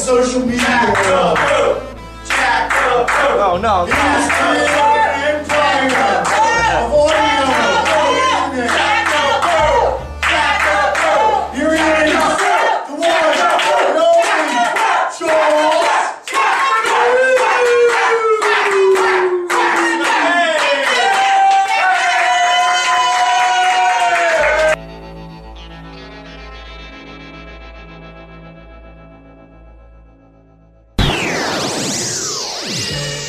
social media world. Oh, no.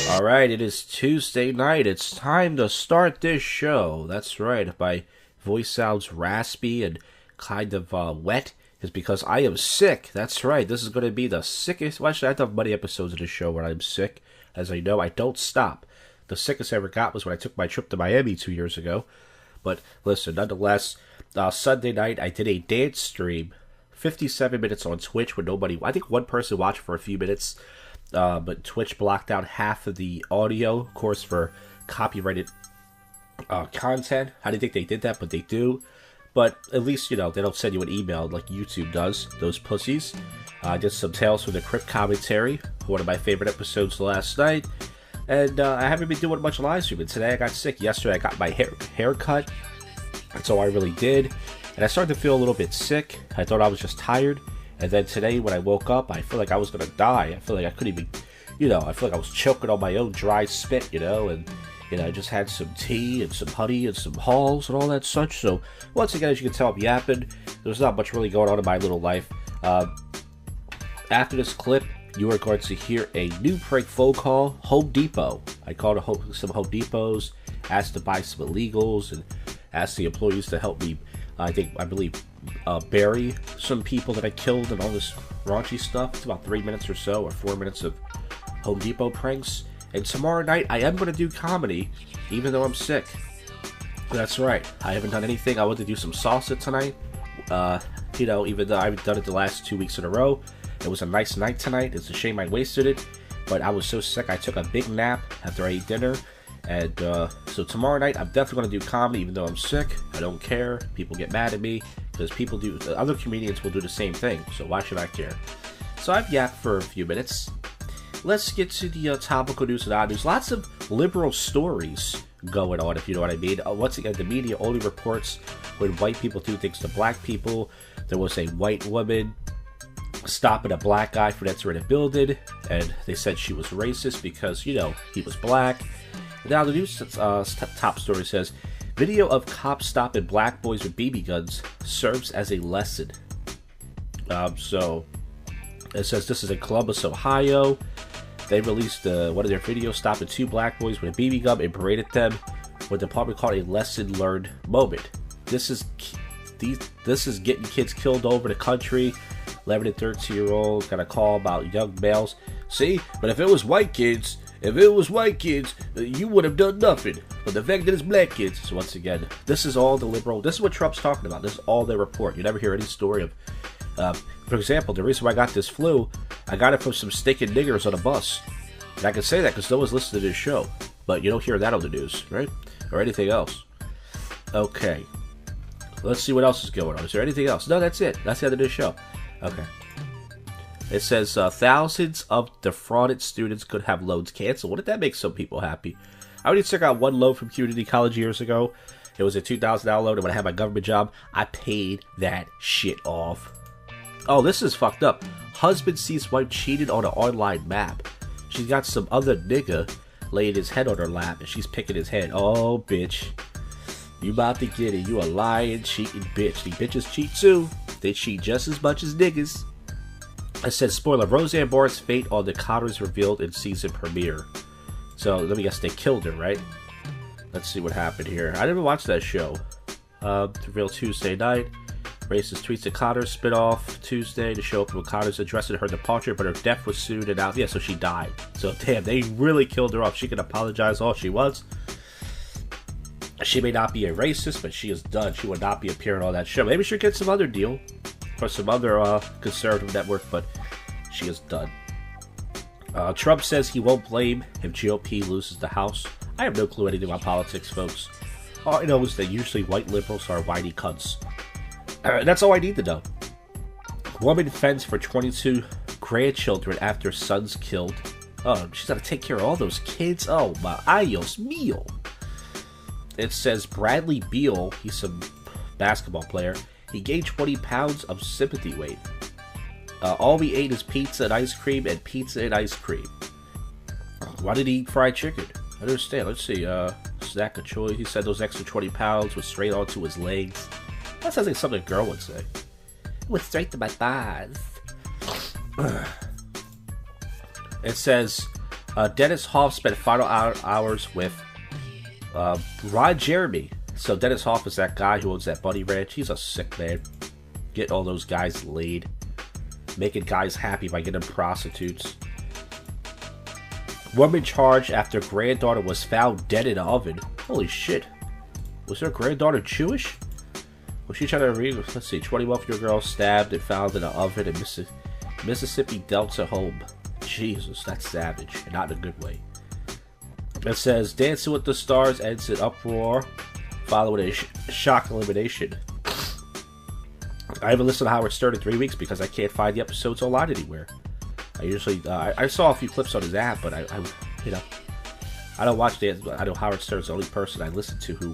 Alright, it is Tuesday night. It's time to start this show. That's right. If my voice sounds raspy and kind of wet, it's because I am sick. That's right. This is going to be the sickest. Well, actually, I've done many episodes of this show where I'm sick. As I know, I don't stop. The sickest I ever got was when I took my trip to Miami 2 years ago. But listen, nonetheless, Sunday night I did a dance stream. 57 minutes on Twitch with nobody. I think one person watched for a few minutes. But Twitch blocked out half of the audio, of course, for copyrighted content. I didn't think they did that, but they do. But at least, you know, they don't send you an email like YouTube does, those pussies. I did some Tales from the Crypt commentary, one of my favorite episodes last night. And I haven't been doing much live streaming. Today I got sick. Yesterday I got my hair cut. That's all I really did. And I started to feel a little bit sick. I thought I was just tired. And then today, when I woke up, I feel like I was going to die. I feel like I couldn't even, you know, I feel like I was choking on my own dry spit, you know, and, you know, I just had some tea and some honey and some halls and all that such. So, once again, as you can tell, I'm yapping. There's not much really going on in my little life. After this clip, you are going to hear a new prank phone call, Home Depot. I called some Home Depots, asked to buy some illegals, and asked the employees to help me, I believe, bury some people that I killed and all this raunchy stuff. It's about 3 minutes or so, or 4 minutes of Home Depot pranks. And tomorrow night, I am going to do comedy, even though I'm sick. That's right. I haven't done anything. I want to do some salsa tonight. You know, even though I've done it the last 2 weeks in a row. It was a nice night tonight. It's a shame I wasted it. But I was so sick, I took a big nap after I ate dinner. And so tomorrow night, I'm definitely going to do comedy, even though I'm sick. I don't care. People get mad at me. Because other comedians will do the same thing. So why should I care? So I've yapped for a few minutes. Let's get to the topical news and odd news. Lots of liberal stories going on, if you know what I mean. Once again, the media only reports when white people do things to black people. There was a white woman stopping a black guy for entering a building. And they said she was racist because, you know, he was black. Now the news top story says, video of cops stopping black boys with BB guns serves as a lesson. So it says this is in Columbus, Ohio. They released one of their videos stopping 2 black boys with a BB gun and paraded them. What the department called a lesson learned moment. This is getting kids killed over the country. 11 and 13-year-olds got a call about young males. See, but if it was white kids, you would have done nothing. But the fact that it's black kids. So once again, this is all the liberal. This is what Trump's talking about. This is all they report. You never hear any story of, for example, the reason why I got this flu, I got it from some stinking niggers on a bus. And I can say that because no one's listening to this show. But you don't hear that on the news, right? Or anything else. Okay. Let's see what else is going on. Is there anything else? No, that's it. That's the end of this show. Okay. It says thousands of defrauded students could have loans canceled. Wouldn't that make some people happy? I already took out one loan from community college years ago. It was a $2,000 loan, and when I had my government job, I paid that shit off. Oh, this is fucked up. Husband sees wife cheated on an online map. She's got some other nigga laying his head on her lap, and she's picking his head. Oh, bitch. You about to get it. You a lying, cheating bitch. The bitches cheat too. They cheat just as much as niggas. It says, spoiler, Roseanne Barr's fate on the Cotters revealed in season premiere. So, let me guess, they killed her, right? Let's see what happened here. I never watched that show. Revealed Tuesday night. Racist tweets the Cotters spinoff Tuesday to show up when Cotters addressing her departure, but her death was soon announced. Yeah, so she died. So, damn, they really killed her off. She can apologize all she wants. She may not be a racist, but she is done. She will not be appearing on that show. Maybe she'll get some other deal for some other conservative network, but she is done. Trump says he won't blame if GOP loses the House. I have no clue anything about politics, folks. All I know is that usually white liberals are whitey cunts. That's all I need to know. Woman fends for 22 grandchildren after son's killed. Oh, she's got to take care of all those kids. Oh, my ayos mio. It says Bradley Beal, he's a basketball player. He gained 20 pounds of sympathy weight. All we ate is pizza and ice cream and pizza and ice cream. Why did he eat fried chicken? I don't understand. Let's see. Snack of choice. He said those extra 20 pounds was straight onto his legs. That sounds like something a girl would say. It went straight to my thighs. It says Dennis Hoff spent final hours with Ron Jeremy. So Dennis Hoff is that guy who owns that bunny ranch. He's a sick man. Get all those guys laid. Making guys happy by getting prostitutes. Woman charged after granddaughter was found dead in an oven. Holy shit. Was her granddaughter Jewish? Was she trying to read? Let's see. 21-year-old girl stabbed and found in an oven in Mississippi Delta home. Jesus, that's savage. And not in a good way. It says Dancing with the Stars ends in uproar following a shock elimination. I haven't listened to Howard Stern in 3 weeks because I can't find the episodes online anywhere. I usually I saw a few clips on his app, but I don't watch the. I know Howard Stern's the only person I listen to who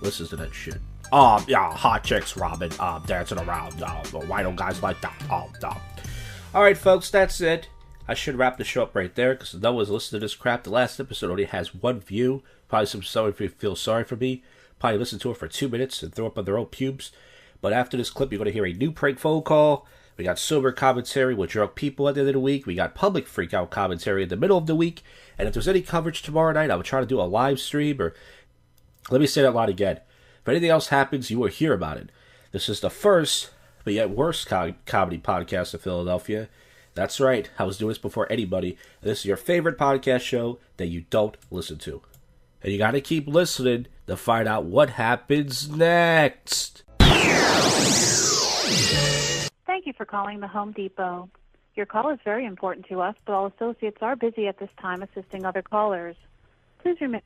listens to that shit. Yeah, hot chicks, Robin, dancing around. Why don't guys like that? All right, folks, that's it. I should wrap the show up right there because no one's listening to this crap. The last episode only has 1 view. Probably some someone feel sorry for me. Probably listen to it for 2 minutes and throw up on their own pubes. But after this clip, you're going to hear a new prank phone call. We got sober commentary with drunk people at the end of the week. We got public freakout commentary in the middle of the week. And if there's any coverage tomorrow night, I will try to do a live stream. Or let me say that line again. If anything else happens, you will hear about it. This is the first, but yet worst comedy podcast in Philadelphia. That's right. I was doing this before anybody. This is your favorite podcast show that you don't listen to. And you got to keep listening to find out what happens next. Thank you for calling the Home Depot. Your call is very important to us, but all associates are busy at this time assisting other callers. Please remain.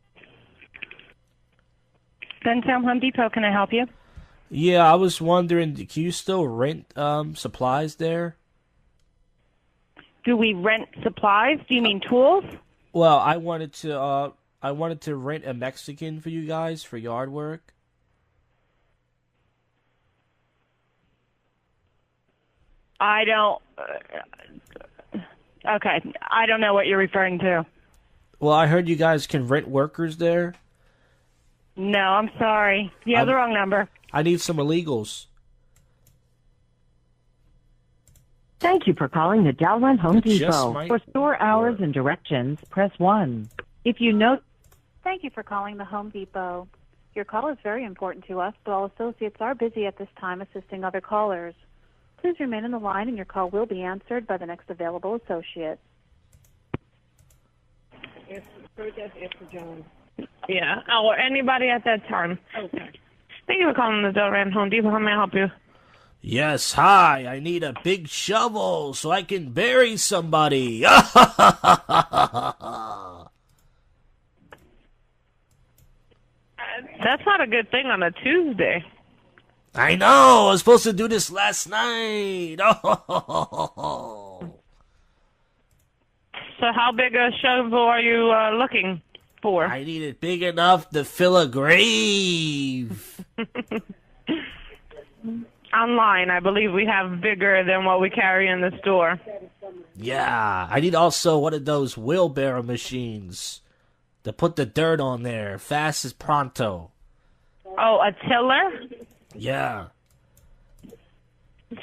Bentown Home Depot, can I help you? Yeah, I was wondering, can you still rent supplies there? Do we rent supplies? Do you mean tools? Well, I wanted to rent a Mexican for you guys for yard work. I don't... okay, I don't know what you're referring to. Well, I heard you guys can rent workers there. No, I'm sorry. You have the wrong number. I need some illegals. Thank you for calling the Dowland Home Depot. For store hours and directions, press 1. If you know... Thank you for calling the Home Depot. Your call is very important to us, but all associates are busy at this time assisting other callers. Please remain on the line and your call will be answered by the next available associate. It's for John. Yeah, or anybody at that time. Okay. Thank you for calling the Dowland Home Depot. How may I help you? Yes, hi. I need a big shovel so I can bury somebody. That's not a good thing on a Tuesday. I know. I was supposed to do this last night. So how big a shovel are you looking for? I need it big enough to fill a grave. Online, I believe we have bigger than what we carry in the store. Yeah, I need also one of those wheelbarrow machines to put the dirt on there, fast as pronto. Oh, a tiller? Yeah.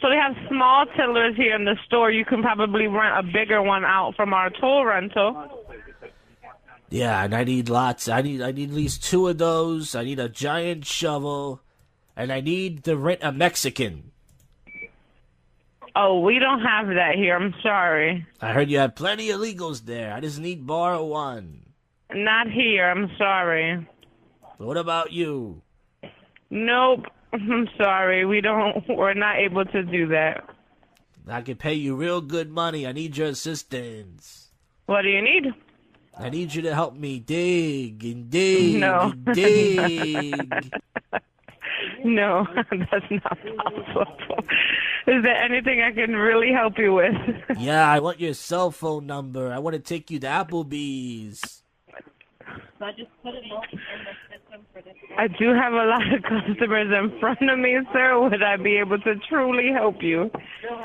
So we have small tillers here in the store. You can probably rent a bigger one out from our tool rental. Yeah, and I need lots. I need at least 2 of those. I need a giant shovel. And I need to rent a Mexican. Oh, we don't have that here. I'm sorry. I heard you had plenty of illegals there. I just need borrow one. Not here. I'm sorry. What about you? Nope. I'm sorry. We're not able to do that. I can pay you real good money. I need your assistance. What do you need? I need you to help me dig and dig and dig. No, that's not possible. Is there anything I can really help you with? Yeah, I want your cell phone number. I want to take you to Applebee's. So I just put it in the system for this. I do have a lot of customers in front of me, sir. Would I be able to truly help you?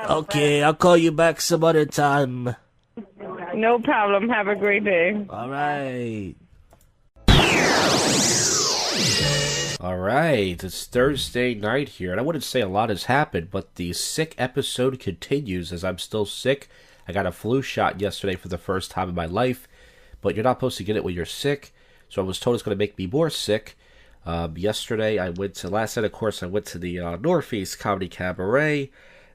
Okay, I'll call you back some other time. No problem. Have a great day. All right. All right, it's Thursday night here, and I wouldn't say a lot has happened, but the sick episode continues as I'm still sick. I got a flu shot yesterday for the first time in my life, but you're not supposed to get it when you're sick, so I was told it's going to make me more sick. Yesterday, last night, of course, I went to the Northeast Comedy Cabaret,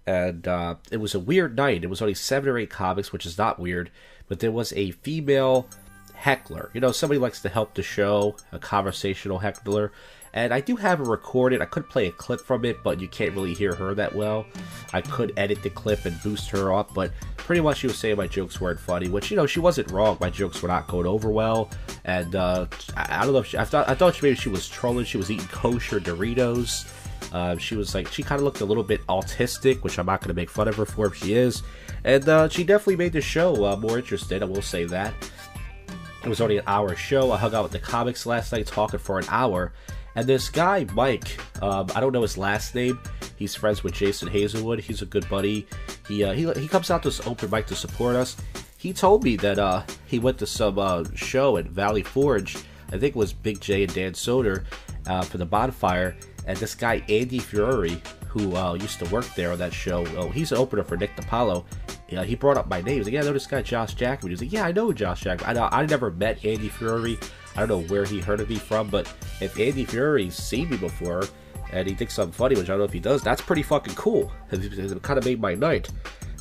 and it was a weird night. It was only 7 or 8 comics, which is not weird, but there was a female heckler. You know, somebody likes to help the show, a conversational heckler. And I do have it recorded. I could play a clip from it, but you can't really hear her that well. I could edit the clip and boost her up, but pretty much she was saying my jokes weren't funny, which, you know, she wasn't wrong. My jokes were not going over well. And I don't know if I thought maybe she was trolling. She was eating kosher Doritos. She was like, she kind of looked a little bit autistic, which I'm not going to make fun of her for if she is. And she definitely made the show more interesting, I will say that. It was only an hour show. I hung out with the comics last night talking for an hour. And this guy, Mike, I don't know his last name. He's friends with Jason Hazelwood. He's a good buddy. He comes out to this open mic to support us. He told me that he went to some show at Valley Forge. I think it was Big J and Dan Soder for the bonfire. And this guy, Andy Fiore, who used to work there on that show, he's an opener for Nick DiPaolo. He brought up my name. He's like, yeah, I know this guy, Josh Jackman. He was like, yeah, I know Josh Jackman. I never met Andy Fiore. I don't know where he heard of me from, but if Andy Fiore's seen me before and he thinks I'm funny, which I don't know if he does, that's pretty fucking cool. It kind of made my night.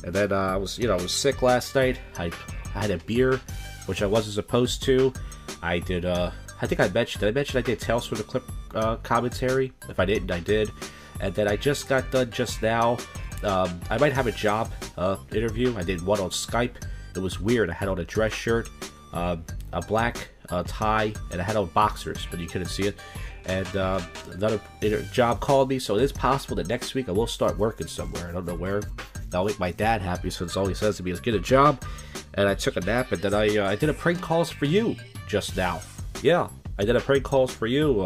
And then I was sick last night. I had a beer, which I wasn't supposed to. I did. I think I mentioned. Did I mention I did Tales from the Clip commentary? If I didn't, I did. And then I just got done just now. I might have a job interview. I did one on Skype. It was weird. I had on a dress shirt, a black tie, and I had on boxers, but you couldn't see it. And another job called me, so it is possible that next week I will start working somewhere. I don't know where. That'll make my dad happy, since all he says to me is get a job. And I took a nap, and then I did a prank calls for you just now. Yeah, I did a prank calls for you.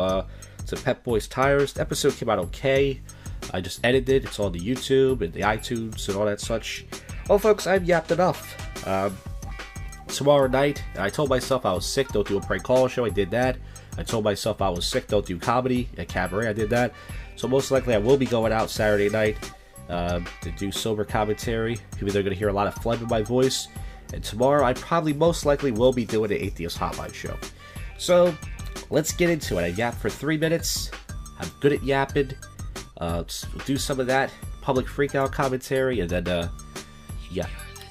It's a Pep Boys Tires. The episode came out okay. I just edited it. It's on the YouTube and the iTunes and all that such. Well, folks, I've yapped enough. Tomorrow night, I told myself I was sick, don't do a prank call show. I did that. I told myself I was sick, don't do comedy at Cabaret. I did that. So most likely I will be going out Saturday night to do sober commentary. People are going to hear a lot of phlegm in my voice. And tomorrow I probably most likely will be doing an Atheist Hotline show. So let's get into it. I yapped for 3 minutes. I'm good at yapping. Do some of that public freakout commentary, and then yeah,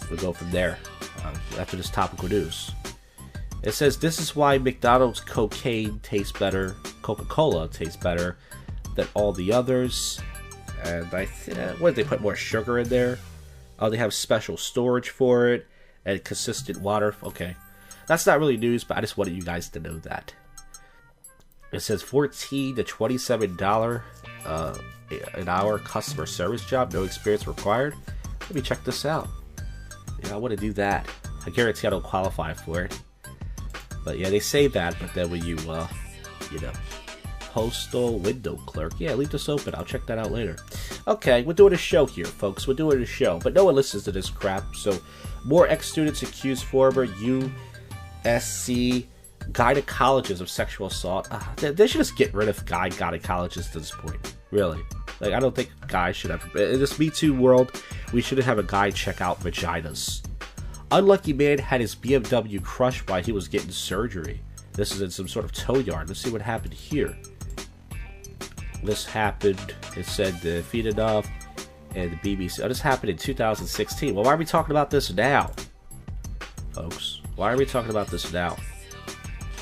we'll go from there. After this topical news, it says this is why McDonald's cocaine tastes better, Coca-Cola tastes better than all the others. And what did they put more sugar in there? Oh, they have special storage for it and consistent water. Okay, that's not really news, but I just wanted you guys to know that. It says $14 to $27 an hour customer service job, no experience required. Let me check this out. Yeah, I want to do that. I guarantee I don't qualify for it. But yeah, they say that, but then when you, postal window clerk. Yeah, leave this open. I'll check that out later. Okay, we're doing a show here, folks. We're doing a show. But no one listens to this crap. So, more ex-students accuse former USC gynecologists of sexual assault. They should just get rid of guy gynecologists at this point. Really. Like, I don't think guys should have... In this Me Too world, we shouldn't have a guy check out vaginas. Unlucky man had his BMW crushed while he was getting surgery. This is in some sort of tow yard. Let's see what happened here. This happened, it said, Feed Enough and the BBC. Oh, this happened in 2016. Well, why are we talking about this now, folks? Why are we talking about this now?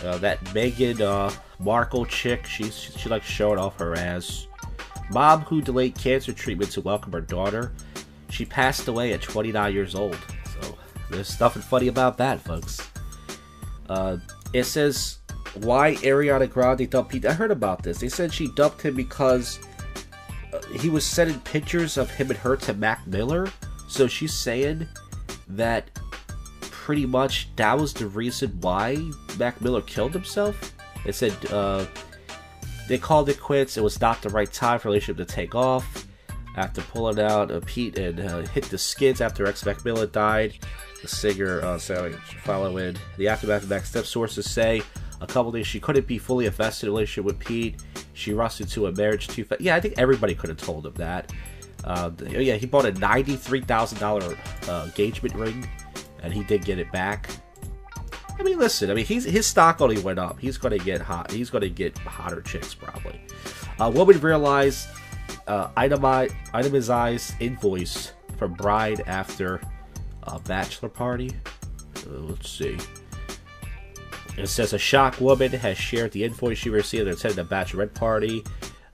That Meghan Markle chick, she likes showing off her ass. Mom who delayed cancer treatment to welcome her daughter. She passed away at 29 years old. So there's nothing funny about that, folks. It says, why Ariana Grande dumped Pete? I heard about this. They said she dumped him because he was sending pictures of him and her to Mac Miller. So she's saying that pretty much that was the reason why Mac Miller killed himself. It said they called it quits. It was not the right time for the relationship to take off. After pulling out Pete and hit the skids after Mac Miller died. The singer following the aftermath of Mac's step sources say a couple days she couldn't be fully invested in a relationship with Pete. She rushed into a marriage too fast. Yeah, I think everybody could have told him that. Yeah, he bought a $93,000 engagement ring, and he did get it back. I mean, listen. I mean, his stock only went up. He's gonna get hot. He's gonna get hotter chicks probably. Woman realized itemized invoice from bride after a bachelor party. Let's see. It says a shocked woman has shared the invoice she received at attending a bachelorette party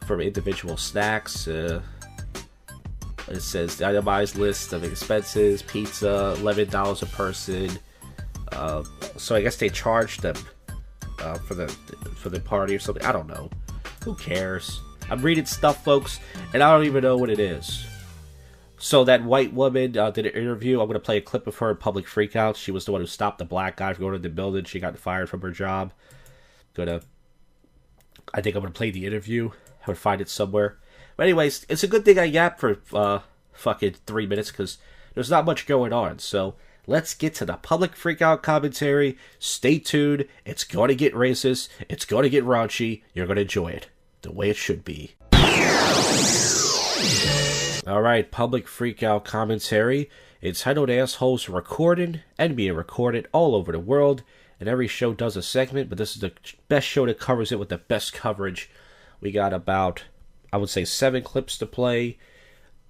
from individual snacks. It says the itemized list of expenses: pizza, $11 a person. So I guess they charged them for the party or something. I don't know. Who cares? I'm reading stuff, folks, and I don't even know what it is. So that white woman did an interview. I'm going to play a clip of her in public freakout. She was the one who stopped the black guy from going to the building. She got fired from her job. I think I'm going to play the interview. I would find it somewhere. But anyways, it's a good thing I yapped for fucking 3 minutes because there's not much going on. So let's get to the public freakout commentary. Stay tuned. It's going to get racist. It's going to get raunchy. You're going to enjoy it the way it should be. Alright, public freakout commentary. Entitled Assholes Recorded and being recorded all over the world. And every show does a segment, but this is the best show that covers it with the best coverage. We got about, I would say, 7 clips to play.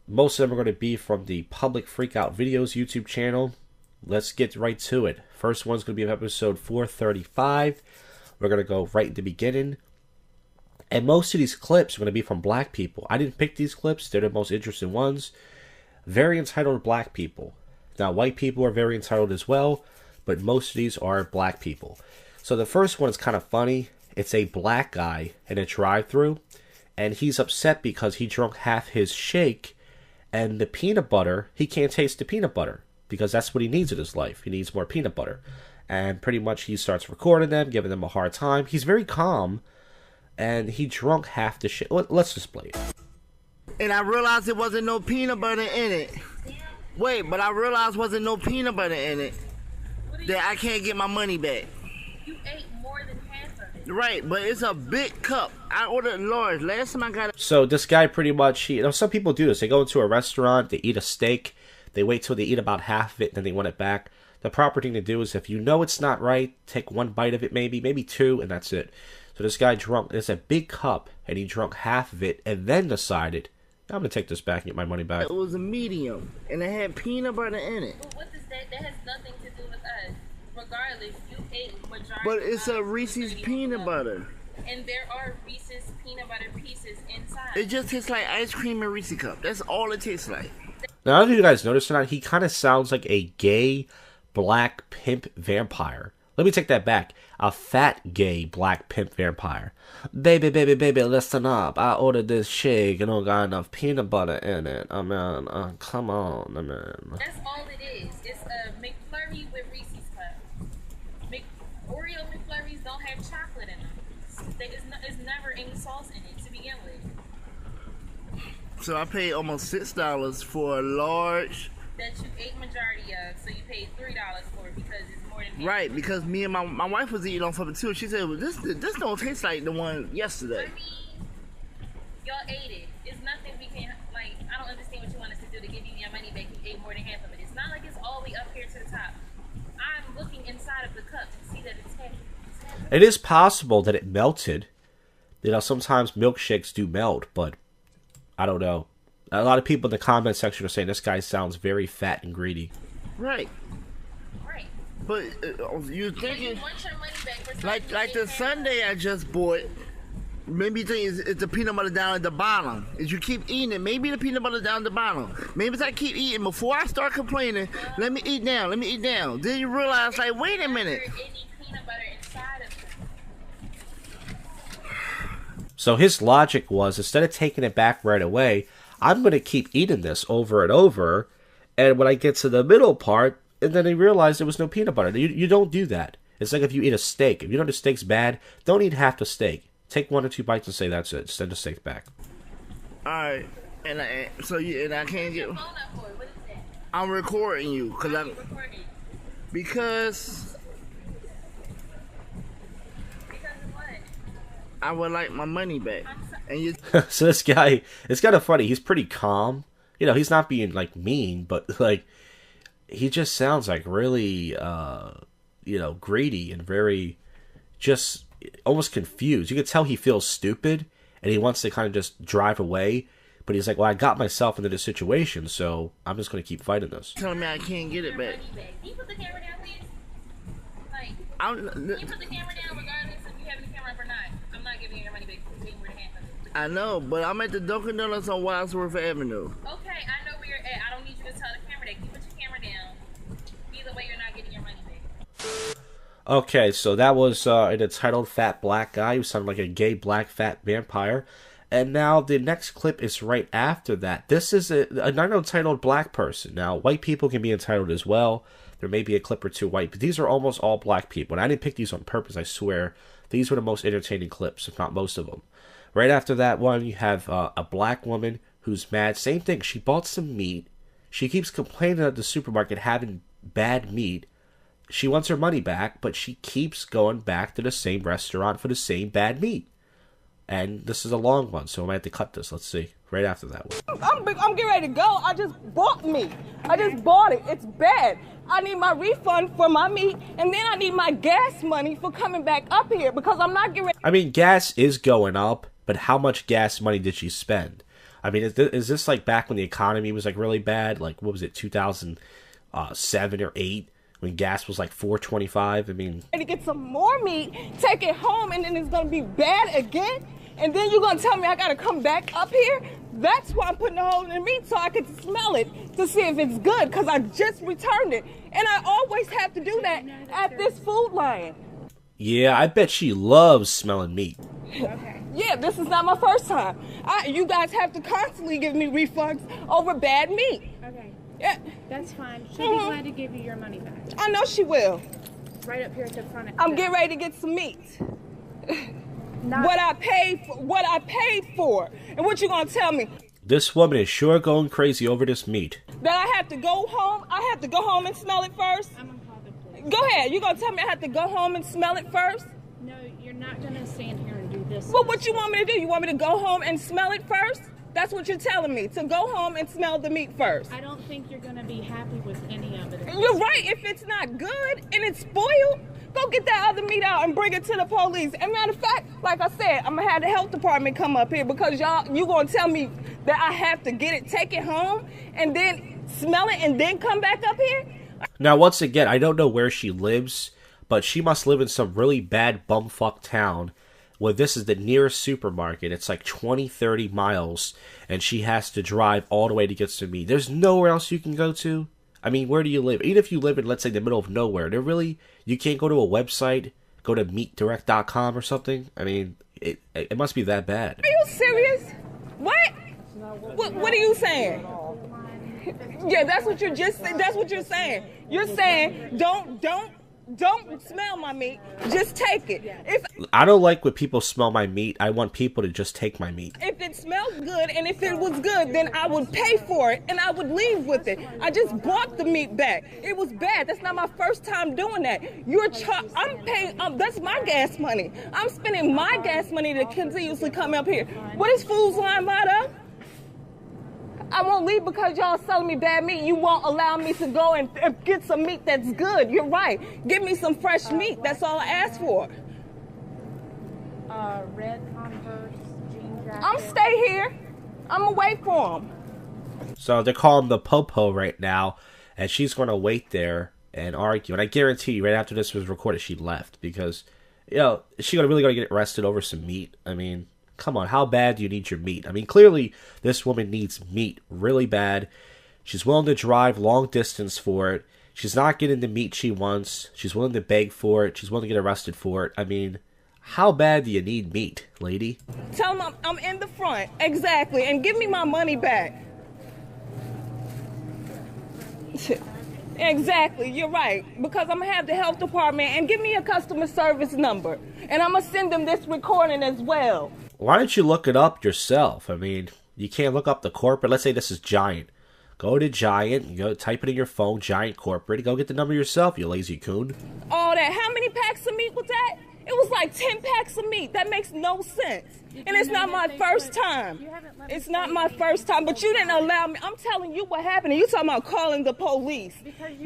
Most of them are going to be from the Public Freakout Videos YouTube channel. Let's get right to it. First one's going to be episode 435. We're going to go right at the beginning. And most of these clips are going to be from black people. I didn't pick these clips. They're the most interesting ones. Very entitled black people. Now, white people are very entitled as well, but most of these are black people. So the first one is kind of funny. It's a black guy in a drive-thru, and he's upset because he drank half his shake, and the peanut butter, he can't taste the peanut butter because that's what he needs in his life. He needs more peanut butter. And pretty much he starts recording them, giving them a hard time. He's very calm. And he drunk half the shit. Let's just play it. And I realized there wasn't no peanut butter in it. Wait, but I realized wasn't no peanut butter in it. That I can't get my money back. You ate more than half of it. Right, but it's a big cup. I ordered large. Last time I got it. So this guy pretty much, some people do this. They go into a restaurant, they eat a steak, they wait till they eat about half of it, then they want it back. The proper thing to do is if you know it's not right, take one bite of it maybe 2, and that's it. So this guy drunk, it's a big cup, and he drunk half of it, and then decided, I'm going to take this back and get my money back. It was a medium, and it had peanut butter in it. But what does that has nothing to do with us. Regardless, you ate majority. But it's a Reese's peanut butter. And there are Reese's peanut butter pieces inside. It just tastes like ice cream and Reese's cup. That's all it tastes like. Now, I don't know if you guys noticed or not, he kind of sounds like a gay, black pimp vampire. Let me take that back. A fat, gay, black pimp vampire. Baby, listen up. I ordered this shake and don't got enough peanut butter in it. I mean, come on, I mean. That's all it is. It's a McFlurry with Reese's cup. Oreo McFlurries don't have chocolate in them. There's never any sauce in it to begin with. So I paid almost $6 for a large. That you ate majority of, so you paid $3 for it because it's more than right, because me and my wife was eating off of it too. She said, well, this don't taste like the one yesterday. I mean, y'all ate it. It's nothing we can, like, I don't understand what you want us to do to give you your money back. You ate more than half of it. It's not like it's all the way up here to the top. I'm looking inside of the cup to see that it's heavy. It is possible that it melted. Sometimes milkshakes do melt, but I don't know. A lot of people in the comment section are saying this guy sounds very fat and greedy. Right. Right. But you're thinking, you want your money back for like the Sunday I just bought, maybe you think it's the peanut butter down at the bottom. As you keep eating it, maybe the peanut butter down at the bottom. Maybe as I keep eating, before I start complaining, let me eat now. Then you realize, like, wait a minute. Any peanut butter inside of it. So his logic was, instead of taking it back right away, I'm going to keep eating this over and over. And when I get to the middle part, and then he realized there was no peanut butter. You don't do that. It's like if you eat a steak. If you know the steak's bad, don't eat half the steak. Take 1 or 2 bites and say that's it. Send the steak back. All right. And I can't get... I'm recording you. Because I would like my money back. And you... So this guy, it's kind of funny. He's pretty calm. You know, he's not being, like, mean, but, like, he just sounds like really, greedy and very just almost confused. You can tell he feels stupid and he wants to kind of just drive away. But he's like, well, I got myself into this situation, so I'm just going to keep fighting this. Telling me I can't get it back. Can you put the camera down, please? Like, can you put the camera down regardless if you have the camera up or not? I'm not giving you your money back. I know, but I'm at the Dunkin' Donuts on Wadsworth Avenue. Okay, I know where you're at. I don't need you to tell the camera that. You put your camera down. Either way, you're not getting your money back. Okay, so that was an entitled fat black guy who sounded like a gay black fat vampire. And now the next clip is right after that. This is another entitled black person. Now, white people can be entitled as well. There may be a clip or two white, but these are almost all black people. And I didn't pick these on purpose, I swear. These were the most entertaining clips, if not most of them. Right after that one, you have a black woman who's mad. Same thing. She bought some meat. She keeps complaining at the supermarket having bad meat. She wants her money back, but she keeps going back to the same restaurant for the same bad meat. And this is a long one, so I might have to cut this. Let's see. Right after that one. I'm getting ready to go. I just bought meat. I just bought it. It's bad. I need my refund for my meat, and then I need my gas money for coming back up here because I'm not getting ready. I mean, gas is going up, but how much gas money did she spend? I mean, is this like back when the economy was like really bad? Like, what was it, 2007 or 8? When gas was like $4.25? I mean... To get some more meat, take it home, and then it's going to be bad again? And then you're going to tell me I got to come back up here? That's why I'm putting a hole in the meat so I can smell it to see if it's good, because I just returned it. And I always have to do that at this Food Lion. Yeah, I bet she loves smelling meat. Okay. Yeah, this is not my first time. You guys have to constantly give me refunds over bad meat. Okay. Yeah. That's fine. She'll be glad to give you your money back. I know she will. Right up here at the front. I'm getting ready to get some meat. What I paid for. And what you gonna tell me? This woman is sure going crazy over this meat. That I have to go home? I have to go home and smell it first? I'm gonna call the police. Go ahead. You gonna tell me I have to go home and smell it first? No, you're not gonna stand here and do this. Well, what you want me to do? You want me to go home and smell it first? That's what you're telling me, to go home and smell the meat first. I don't think you're gonna be happy with any of it. You're right. If it's not good and it's spoiled, go get that other meat out and bring it to the police. And matter of fact, like I said, I'm gonna have the health department come up here because you gonna tell me that I have to get it, take it home, and then smell it and then come back up here? Now, once again, I don't know where she lives, but she must live in some really bad bumfuck town where this is the nearest supermarket. It's like 20, 30 miles, and she has to drive all the way to get some meat. There's nowhere else you can go to? I mean, where do you live? Even if you live in, let's say, the middle of nowhere, you can't go to a website, go to meatdirect.com or something? I mean, it must be that bad. Are you serious? What? What are you saying? Yeah, that's what you're saying. You're saying, don't smell my meat, just take it. I don't like when people smell my meat. I want people to just take my meat. If it smells good and if it was good, then I would pay for it and I would leave with it. I just bought the meat back. It was bad. That's not my first time doing that. I'm paying, that's my gas money. I'm spending my gas money to continuously come up here. What is Food Lion motto? I won't leave because y'all selling me bad meat. You won't allow me to go and get some meat that's good. You're right. Give me some fresh meat. That's all I asked for. Red Converse, jean jacket. I'm stay here. I'm gonna wait for him. So they're calling the Popo right now, and she's going to wait there and argue. And I guarantee you, right after this was recorded, she left because, she's really going to get arrested over some meat. I mean, come on, how bad do you need your meat? I mean, clearly, this woman needs meat really bad. She's willing to drive long distance for it. She's not getting the meat she wants. She's willing to beg for it. She's willing to get arrested for it. I mean, How bad do you need meat, lady? Tell them I'm in the front. Exactly. And give me my money back. Exactly. You're right. Because I'm going to have the health department and give me a customer service number. And I'm going to send them this recording as well. Why don't you look it up yourself? I mean, you can't look up the corporate. Let's say this is Giant. Go to Giant, go type it in your phone, Giant Corporate, go get the number yourself, you lazy coon. All that. How many packs of meat was that? It was like 10 packs of meat. That makes no sense. And it's not my first time. It's not my first time, but you didn't allow me. I'm telling you what happened. And you talking about calling the police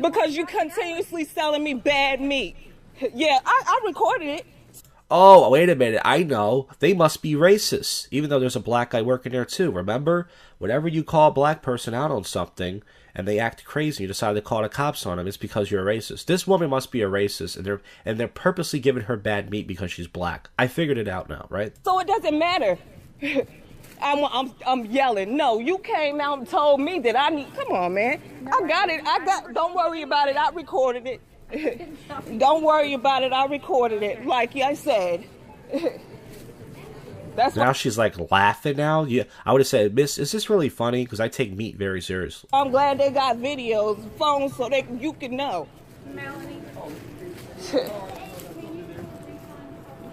because you continuously selling me bad meat. Yeah, I recorded it. Oh, wait a minute. I know. They must be racist, even though there's a black guy working there too. Remember? Whenever you call a black person out on something and they act crazy, you decide to call the cops on them, it's because you're a racist. This woman must be a racist, and they're purposely giving her bad meat because she's black. I figured it out now, right? So it doesn't matter. I'm yelling. No, you came out and told me that I need. Come on, man. I got it. Don't worry about it. I recorded it. Don't worry about it. I recorded it. Like I said. That's now she's like laughing now. Yeah, I would have said, Miss, is this really funny? Because I take meat very seriously. I'm glad they got videos, phones, so you can know. Melanie.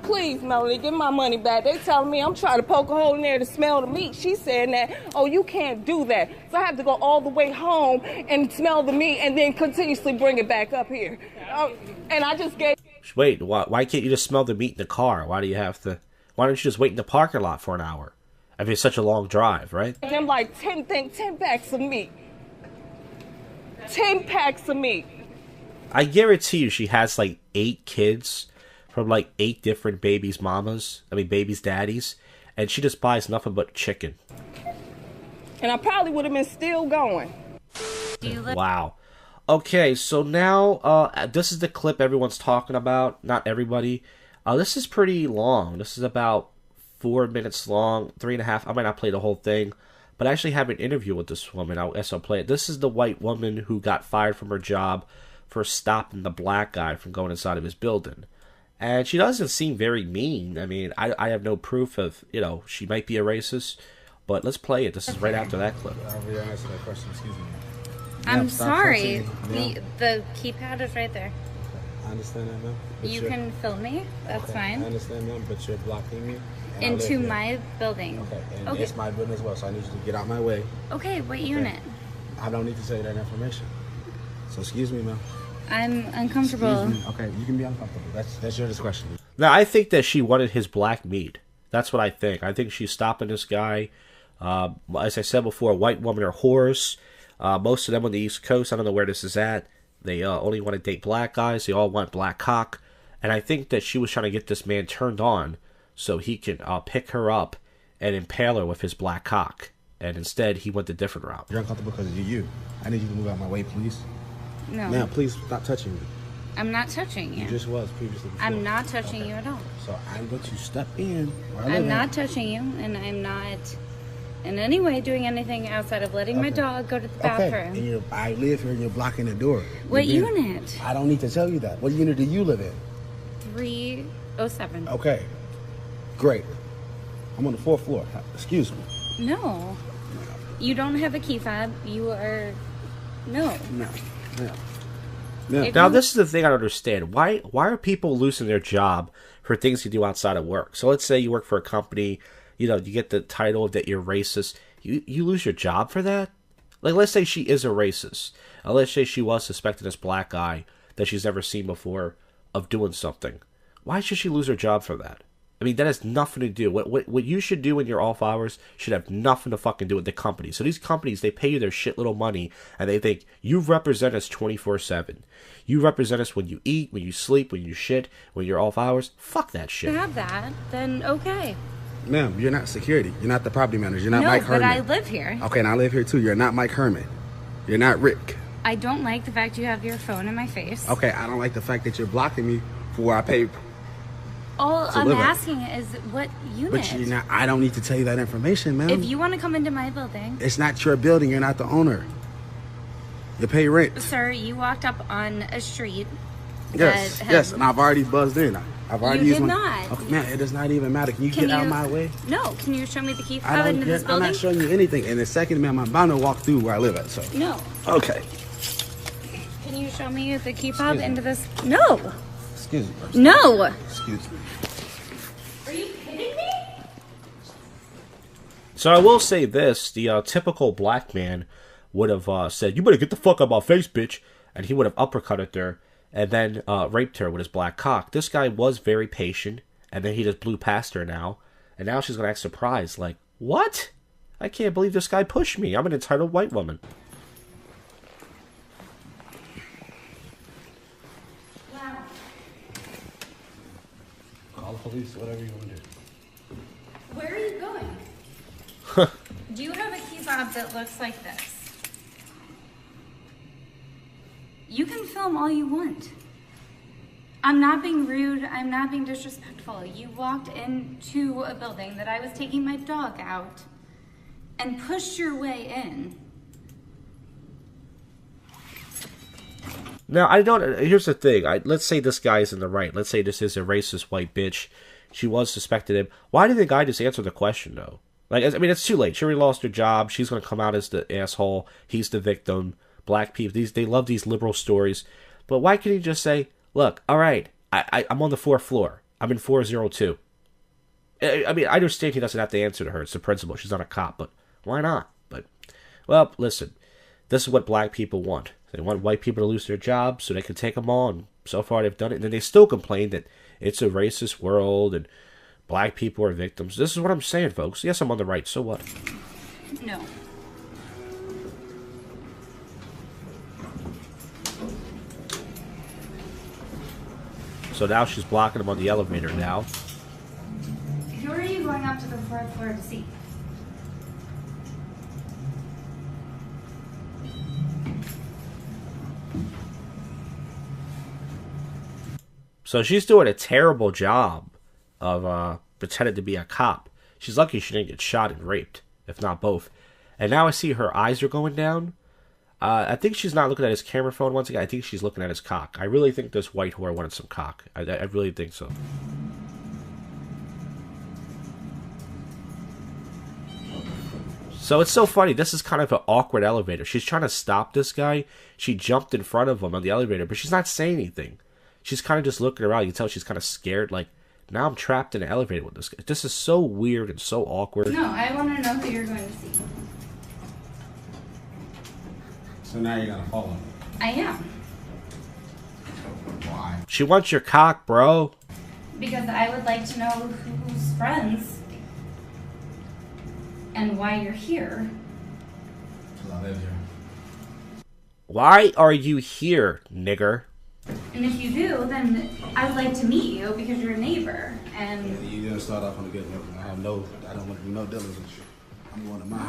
Please, Melanie, give my money back. They telling me I'm trying to poke a hole in there to smell the meat. She's saying that, oh, you can't do that. So I have to go all the way home and smell the meat and then continuously bring it back up here. And I just gave... Wait, why can't you just smell the meat in the car? Why do you have to... Why don't you just wait in the parking lot for an hour? I mean, it's such a long drive, right? And I'm like 10 packs of meat. 10 packs of meat. I guarantee you she has like 8 kids from like 8 different babies' daddies, and she just buys nothing but chicken. And I probably would have been still going. Wow. Okay, so now this is the clip everyone's talking about. Not everybody. This is pretty long. This is about 4 minutes long, 3.5. I might not play the whole thing, but I actually have an interview with this woman. I guess I'll play it. This is the white woman who got fired from her job for stopping the black guy from going inside of his building. And she doesn't seem very mean. I mean, I have no proof of, she might be a racist, but let's play it. This is right after that clip. I'll answer that question. Excuse me. I'm sorry. The keypad is right there. I understand that, ma'am. You can film me. That's okay, fine. I understand, ma'am, but you're blocking me. Into my building. Okay, and it's my building as well, so I need you to get out my way. Okay, what unit? I don't need to tell you that information. So excuse me, ma'am. I'm uncomfortable. Okay, you can be uncomfortable. That's your discretion. Now, I think that she wanted his black meat. That's what I think. I think she's stopping this guy. As I said before, white women are whores. Most of them on the East Coast, I don't know where this is at. They only want to date black guys. They all want black cock. And I think that she was trying to get this man turned on so he can pick her up and impale her with his black cock. And instead, he went the different route. You're uncomfortable because of you. I need you to move out of my way, please. No. Now, please stop touching me. I'm not touching you. You just was previously before. I'm not touching you at all. So I'm going to step in. I'm not touching you, and I'm not in any way doing anything outside of letting my dog go to the bathroom. Okay, and I live here and you're blocking the door. What unit? I don't need to tell you that. What unit do you live in? 307. Okay, great. I'm on the 4th floor. Excuse me. No. You don't have a key fob. You are... No. Now, this is the thing I don't understand. Why are people losing their job for things you do outside of work? So let's say you work for a company... you get the title that you're racist. You lose your job for that? Like, let's say she is a racist. Let's say she was suspecting this black guy that she's never seen before of doing something. Why should she lose her job for that? I mean, that has nothing to do. What you should do in your off hours should have nothing to fucking do with the company. So these companies, they pay you their shit little money, and they think, you represent us 24/7. You represent us when you eat, when you sleep, when you shit, when you're off hours. Fuck that shit. If you have that, then okay. Ma'am, you're not security. You're not the property manager. You're not Mike Herman. No, but I live here. Okay, and I live here too. You're not Mike Herman. You're not Rick. I don't like the fact you have your phone in my face. Okay, I don't like the fact that you're blocking me for where I pay. All I'm asking is what unit? But you're not. I don't need to tell you that information, ma'am. If you want to come into my building. It's not your building. You're not the owner. You pay rent. Sir, you walked up on a street Yes, yes, and I've already buzzed in. I've already You used did my. not. Oh, man, it does not even matter. Can you get out of my way? No. Can you show me the key I fob don't into this get, I'm building? not showing you anything. And the second, ma'am, I'm bound to walk through where I live at. So. No. Okay. Can you show me the key fob into this? No. Excuse me. No. Excuse me. Are you kidding me? So I will say this: the typical black man would have said, "You better get the fuck out of my face, bitch," and he would have uppercutted her and then raped her with his black cock. This guy was very patient, and then he just blew past her now, and now she's gonna act surprised, like, "What? I can't believe this guy pushed me. I'm an entitled white woman." Wow. Call the police, whatever you want to do. Where are you going? Do you have a key fob that looks like this? You can film all you want. I'm not being rude. I'm not being disrespectful. You walked into a building that I was taking my dog out and pushed your way in. Now, I don't... Here's the thing. Let's say this guy's in the right. Let's say this is a racist white bitch. She was suspected him. Why did the guy just answer the question, though? Like, I mean, it's too late. She already lost her job. She's going to come out as the asshole. He's the victim. Black people, they love these liberal stories. But why can't he just say, look, all right, I'm on the 4th floor. I'm in 402. I mean, I understand he doesn't have to answer to her. It's the principal. She's not a cop. But why not? But, well, listen. This is what black people want. They want white people to lose their jobs so they can take them on. So far, they've done it. And then they still complain that it's a racist world and black people are victims. This is what I'm saying, folks. Yes, I'm on the right. So what? No. So now she's blocking him on the elevator now. Who are you going up to the 4th floor to see? So she's doing a terrible job of pretending to be a cop. She's lucky she didn't get shot and raped, if not both. And now I see her eyes are going down. I think she's not looking at his camera phone once again. I think she's looking at his cock. I really think this white whore wanted some cock. I really think so. So it's so funny. This is kind of an awkward elevator. She's trying to stop this guy. She jumped in front of him on the elevator, but she's not saying anything. She's kind of just looking around. You can tell she's kind of scared. Like, now I'm trapped in an elevator with this guy. This is so weird and so awkward. No, I want to know who you're going to see. So now you're gonna follow me. I am. Why? She wants your cock, bro. Because I would like to know who's friends and why you're here. Because I live here. Why are you here, nigger? And if you do, then I would like to meet you because you're a neighbor. And You're gonna start off on a good note. I don't want to do no dealings with you. I'm going to my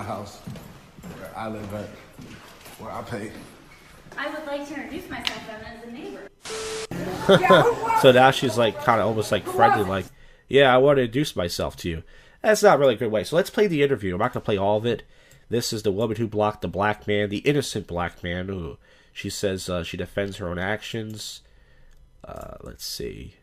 house. Where I live at. Where I pay. I would like to introduce myself then as a neighbor. So now she's like kind of almost like friendly, like, yeah, I want to introduce myself to you. That's not really a good way. So let's play the interview. I'm not going to play all of it. This is the woman who blocked the black man, the innocent black man. Ooh. She says she defends her own actions. Let's see.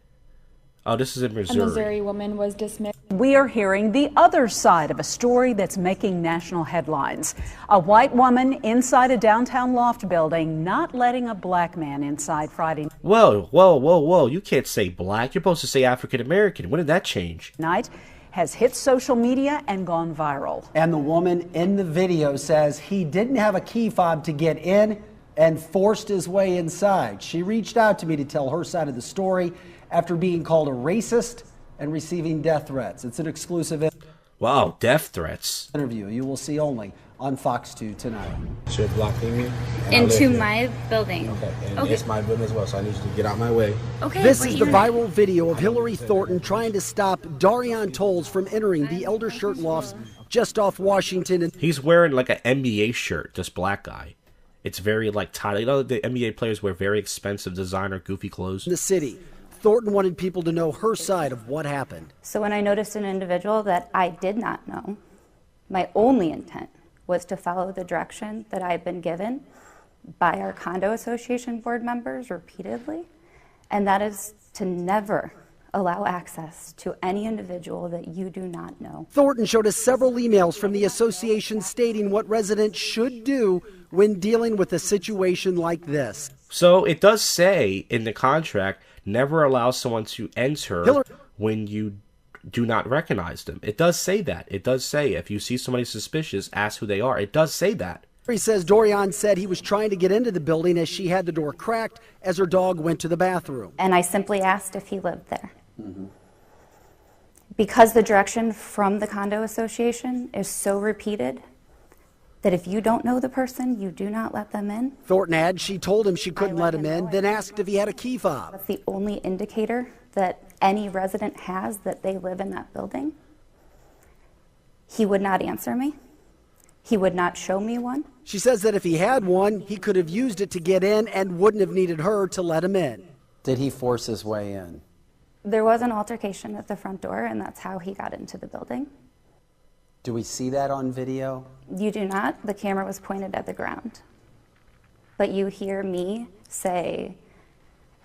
Oh, this is in Missouri. A Missouri woman was dismissed. We are hearing the other side of a story that's making national headlines. A white woman inside a downtown loft building not letting a black man inside Friday Whoa. You can't say black. You're supposed to say African American. When did that change? night has hit social media and gone viral. And the woman in the video says he didn't have a key fob to get in and forced his way inside. She reached out to me to tell her side of the story after being called a racist and receiving death threats. It's an exclusive Wow, death threats. interview you will see only on Fox 2 tonight. So you're blocking me? Into my building. Okay, and it's my building as well, so I need you to get out my way. Okay. This is the viral video of Hillary Thornton trying to stop Darian Tolles from entering the Elder Shirt Lofts just off Washington. He's wearing like an NBA shirt, this black guy. It's very like tight. You know, the NBA players wear very expensive designer, goofy clothes. In the city, Thornton wanted people to know her side of what happened. So when I noticed an individual that I did not know, my only intent was to follow the direction that I've been given by our condo association board members repeatedly, and that is to never allow access to any individual that you do not know. Thornton showed us several emails from the association stating what residents should do when dealing with a situation like this. So it does say in the contract, never allow someone to enter when you do not recognize them. It does say that. It does say if you see somebody suspicious, ask who they are. It does say that. He says Dorian said he was trying to get into the building as she had the door cracked as her dog went to the bathroom. And I simply asked if he lived there. Because the direction from the condo association is so repeated that if you don't know the person, you do not let them in. Thornton adds she told him she couldn't let him in, then asked if he had a key fob. That's the only indicator that any resident has that they live in that building. He would not answer me. He would not show me one. She says that if he had one, he could have used it to get in and wouldn't have needed her to let him in. Did he force his way in? There was an altercation at the front door, and that's how he got into the building. Do we see that on video? You do not. The camera was pointed at the ground. But you hear me say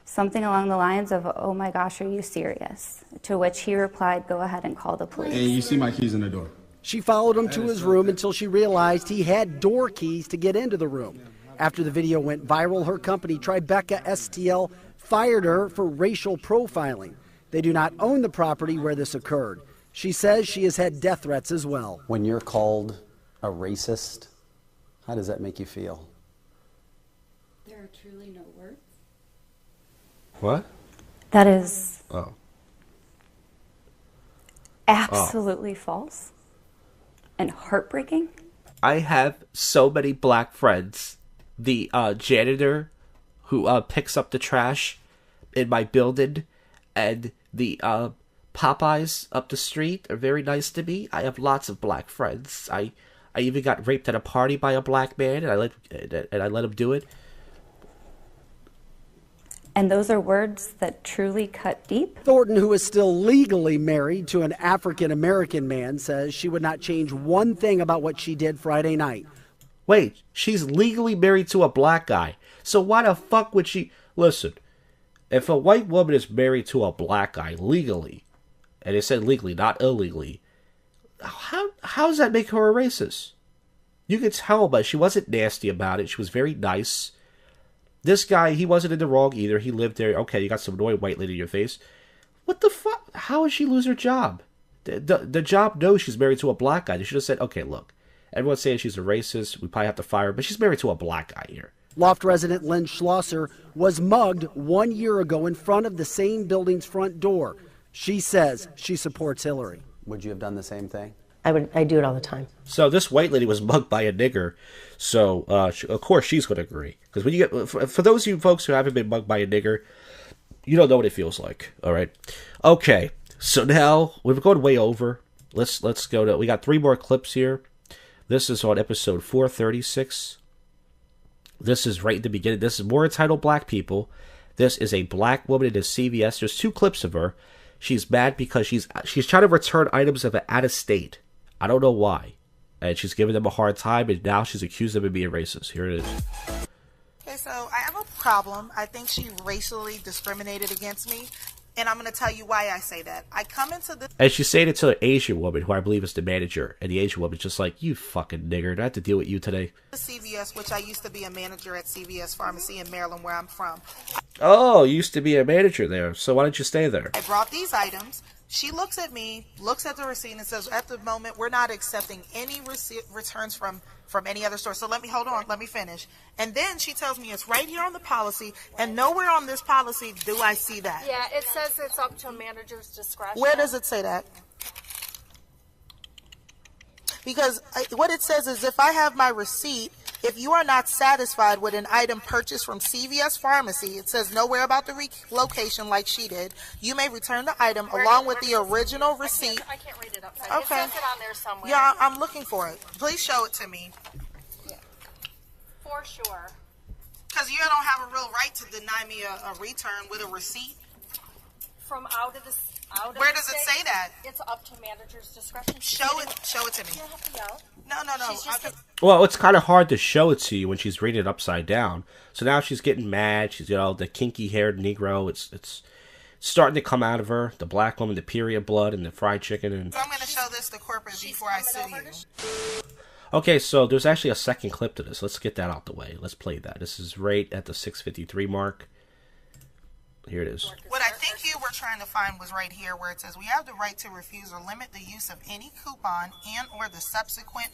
something along the lines of, "Oh my gosh, are you serious?" To which he replied, "Go ahead and call the police." And you see my keys in the door. She followed him to his room until she realized he had door keys to get into the room. After the video went viral, her company, Tribeca STL, fired her for racial profiling. They do not own the property where this occurred. She says she has had death threats as well. When you're called a racist, how does that make you feel? There are truly no words. What? That is absolutely false and heartbreaking. I have so many black friends. The janitor who picks up the trash in my building and the Popeyes up the street are very nice to me. I have lots of black friends. I even got raped at a party by a black man, and I let him do it. And those are words that truly cut deep. Thornton, who is still legally married to an African-American man, says she would not change one thing about what she did Friday night. Wait, she's legally married to a black guy. So why the fuck would she... Listen, if a white woman is married to a black guy legally, and it said legally, not illegally, how does that make her a racist? You could tell, but she wasn't nasty about it. She was very nice. This guy, he wasn't in the wrong either. He lived there. Okay, you got some annoying white lady in your face. What the fuck? How did she lose her job? The job knows she's married to a black guy. They should have said, okay, look, everyone's saying she's a racist. We probably have to fire her, but she's married to a black guy here. Loft resident Lynn Schlosser was mugged 1 year ago in front of the same building's front door. She says she supports Hillary. Would you have done the same thing? I do it all the time. So this white lady was mugged by a nigger, so of course she's going to agree. Because when you get, for those of you folks who haven't been mugged by a nigger, you don't know what it feels like. All right, okay. So now we've gone way over. Let's go to. We got 3 more clips here. This is on episode 436. This is right at the beginning. This is more entitled Black People. This is a black woman in a CVS. There's 2 clips of her. She's mad because she's trying to return items of out of state. I don't know why. And she's giving them a hard time, and now she's accused them of being racist. Here it is. Okay, so I have a problem. I think she racially discriminated against me, and I'm going to tell you why I say that. I come into this... And she's saying it to an Asian woman, who I believe is the manager, and the Asian woman's just like, you fucking nigger, I have to deal with you today. CVS, which I used to be a manager at CVS Pharmacy in Maryland, where I'm from. Oh, you used to be a manager there, so why don't you stay there? I brought these items. She looks at me, looks at the receipt, and says, at the moment, we're not accepting any returns from any other store. So let me finish. And then she tells me it's right here on the policy, and nowhere on this policy do I see that. Yeah, it says it's up to a manager's discretion. Where does it say that? Because what it says is if I have my receipt, if you are not satisfied with an item purchased from CVS Pharmacy, it says nowhere about the location like she did, you may return the item along with the original receipt. I can't read it upside. Okay. It says it on there somewhere. Yeah, I'm looking for it. Please show it to me. Yeah. For sure. Because you don't have a real right to deny me a return with a receipt. From out of the Where does it say that? It's up to manager's discretion. Show it to me. You don't have to yell. No. Well, it's kind of hard to show it to you when she's reading it upside down. So now she's getting mad. She's, the kinky-haired Negro. It's starting to come out of her. The black woman, the period blood, and the fried chicken. And So I'm going to show this to corporate before I sue you. okay, so there's actually a second clip to this. Let's get that out the way. Let's play that. This is right at the 6:53 mark. Here it is. What I think you were trying to find was right here where it says, we have the right to refuse or limit the use of any coupon and or the subsequent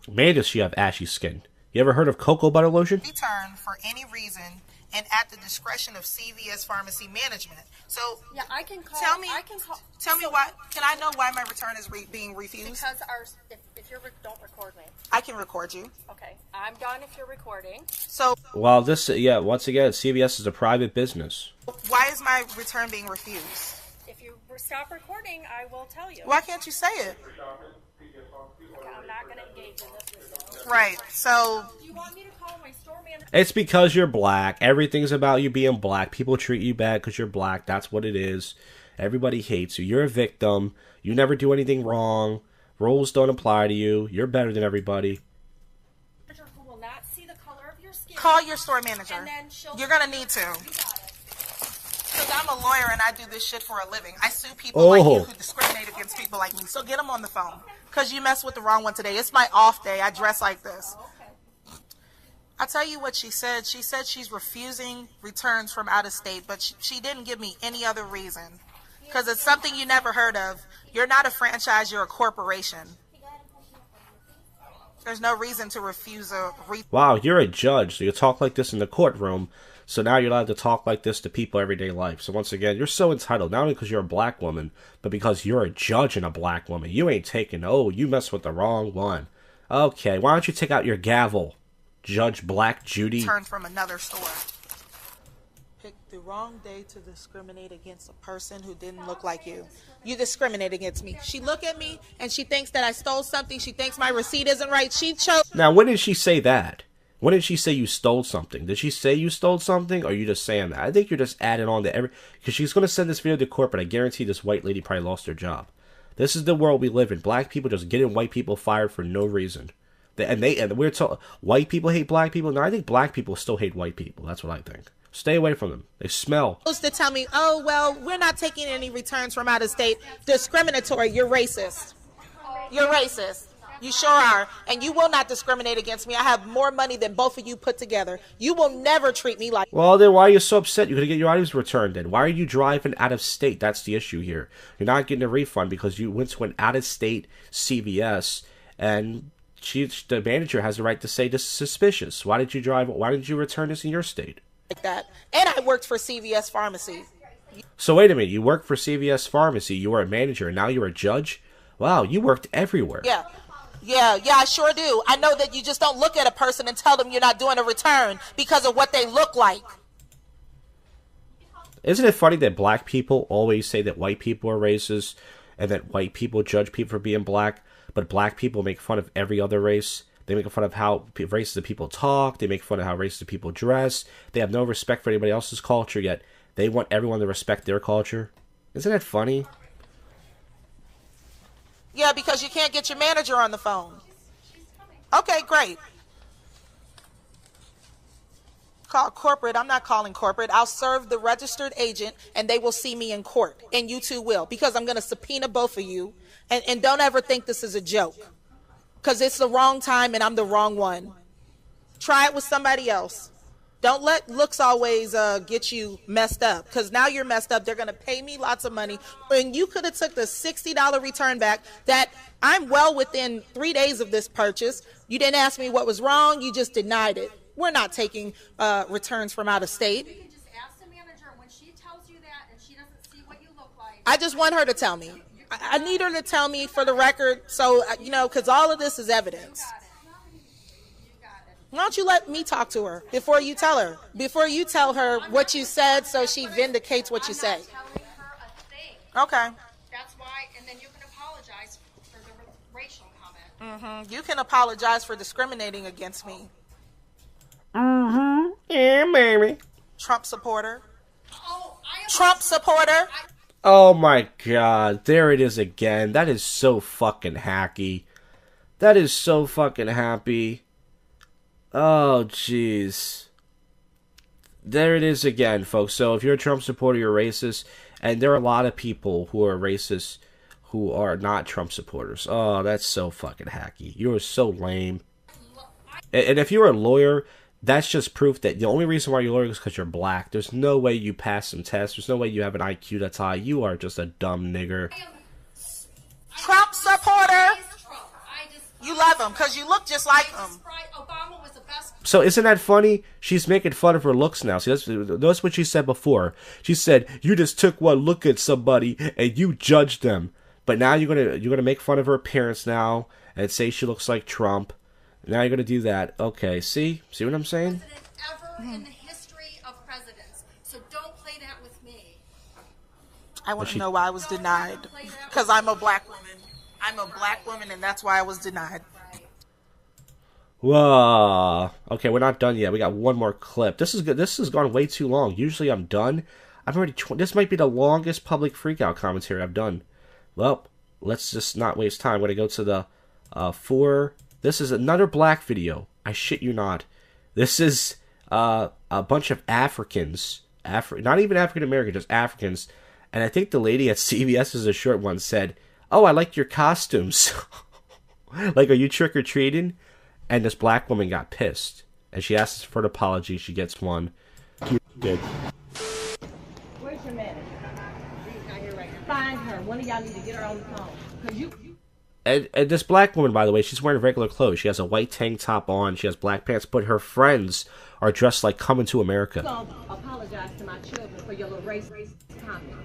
Man, does she have ashy skin. You ever heard of cocoa butter lotion? return for any reason and at the discretion of CVS Pharmacy Management. So Yeah, I can call. Tell me So- why. Can I know why my return is being refused? Because if you're don't record me. I can record you. Okay, I'm done if you're recording. So Well, once again, CVS is a private business. why is my return being refused? If you stop recording, I will tell you. Why can't you say it? Okay, I'm not going to engage in this. Right. So Do you want me to call my store manager? It's because you're black. Everything's about you being black. People treat you bad because you're black. That's what it is. Everybody hates you. You're a victim. You never do anything wrong. Rules don't apply to you. You're better than everybody. Who will not see the color of your skin. call your store manager. And then she'll You're going to need to. Because I'm a lawyer and I do this shit for a living. I sue people like you who discriminate against people like me. So get them on the phone. Because you messed with the wrong one today. It's my off day. I dress like this. I'll tell you what she said. She said she's refusing returns from out of state, but she didn't give me any other reason. Because it's something you never heard of. You're not a franchise, you're a corporation. There's no reason to refuse a Wow, you're a judge, so you talk like this in the courtroom, so now you're allowed to talk like this to people everyday life. So once again, you're so entitled, not only because you're a black woman, but because you're a judge and a black woman. You ain't taking, you messed with the wrong one. Okay, why don't you take out your gavel, Judge Black Judy? Return from another store. Picked the wrong day to discriminate against a person who didn't look like you. You discriminate against me. She look at me and she thinks that I stole something. She thinks my receipt isn't right. She chose. Now, when did she say that? When did she say you stole something? Did she say you stole something, or are you just saying that? I think you're just adding on to every... Because she's going to send this video to corporate. I guarantee this white lady probably lost her job. This is the world we live in. Black people just getting white people fired for no reason. And we're told white people hate black people. No, I think black people still hate white people. That's what I think. Stay away from them. They smell. Supposed to tell me, oh, well, we're not taking any returns from out of state. Discriminatory. You're racist. You're racist. You sure are. And you will not discriminate against me. I have more money than both of you put together. You will never treat me like... Well, then why are you so upset? You're going to get your items returned then. Why are you driving out of state? That's the issue here. You're not getting a refund because you went to an out-of-state CVS and the manager has the right to say this is suspicious. Why did you return this in your state? Like that. And I worked for CVS Pharmacy. So wait a minute. You worked for CVS Pharmacy. You were a manager and now you're a judge? Wow, you worked everywhere. Yeah, I sure do. I know that you just don't look at a person and tell them you're not doing a return because of what they look like. Isn't it funny that black people always say that white people are racist and that white people judge people for being black, but black people make fun of every other race? They make fun of how racist people talk. They make fun of how racist people dress. They have no respect for anybody else's culture, yet they want everyone to respect their culture. Isn't that funny? Yeah, because you can't get your manager on the phone. Okay, great. Call corporate. I'm not calling corporate. I'll serve the registered agent and they will see me in court. And you two will, because I'm going to subpoena both of you. And don't ever think this is a joke. Because it's the wrong time and I'm the wrong one. Try it with somebody else. Don't let looks always get you messed up. Because now you're messed up. They're going to pay me lots of money. And you could have took the $60 return back that I'm well within 3 days of this purchase. You didn't ask me what was wrong. You just denied it. We're not taking returns from out of state. You can just ask the manager when she tells you that and she doesn't see what you look like. I just want her to tell me. I need her to tell me for the record. So, because all of this is evidence. Why don't you let me talk to her before you tell her? Before you tell her what you said so she vindicates what you say. Okay. That's why, and then you can apologize for the racial comment. You can apologize for discriminating against me. Yeah, baby. Trump supporter. Trump supporter. Oh my god, there it is again. That is so fucking hacky. That is so fucking happy. Oh, jeez. There it is again, folks. So if you're a Trump supporter, you're racist. And there are a lot of people who are racist who are not Trump supporters. Oh, that's so fucking hacky. You're so lame. And if you're a lawyer, that's just proof that the only reason why you're a lawyer is because you're black. There's no way you pass some tests. There's no way you have an IQ that's high. You are just a dumb nigger. Trump supporter. You love him because you look just like him. So isn't that funny? She's making fun of her looks now. See, that's what she said before. She said, you just took one look at somebody and you judged them. But now you're gonna make fun of her appearance now and say she looks like Trump. Now you're gonna do that. Okay, see what I'm saying? Ever in the history of presidents. So don't play that with me. I want to know why I was denied. Because I'm a black woman. I'm a black woman, and that's why I was denied. Whoa. Okay, we're not done yet. We got one more clip. This is good. This has gone way too long. Usually I'm done. I've already. This might be the longest public freakout commentary I've done. Well, let's just not waste time. We're gonna go to the 4. This is another black video. I shit you not. This is a bunch of Africans. Not even African Americans, just Africans. And I think the lady at CBS is a short one said, "Oh, I like your costumes." Like, are you trick-or-treating? And this black woman got pissed. And she asks for an apology. She gets one. Good. Where's your manager? She's not here right now. Find her. One of y'all need to get her on the phone. Because you... And this black woman, by the way, she's wearing regular clothes. She has a white tank top on. She has black pants. But her friends are dressed like Coming to America. So, apologize to my children for your little racist comment.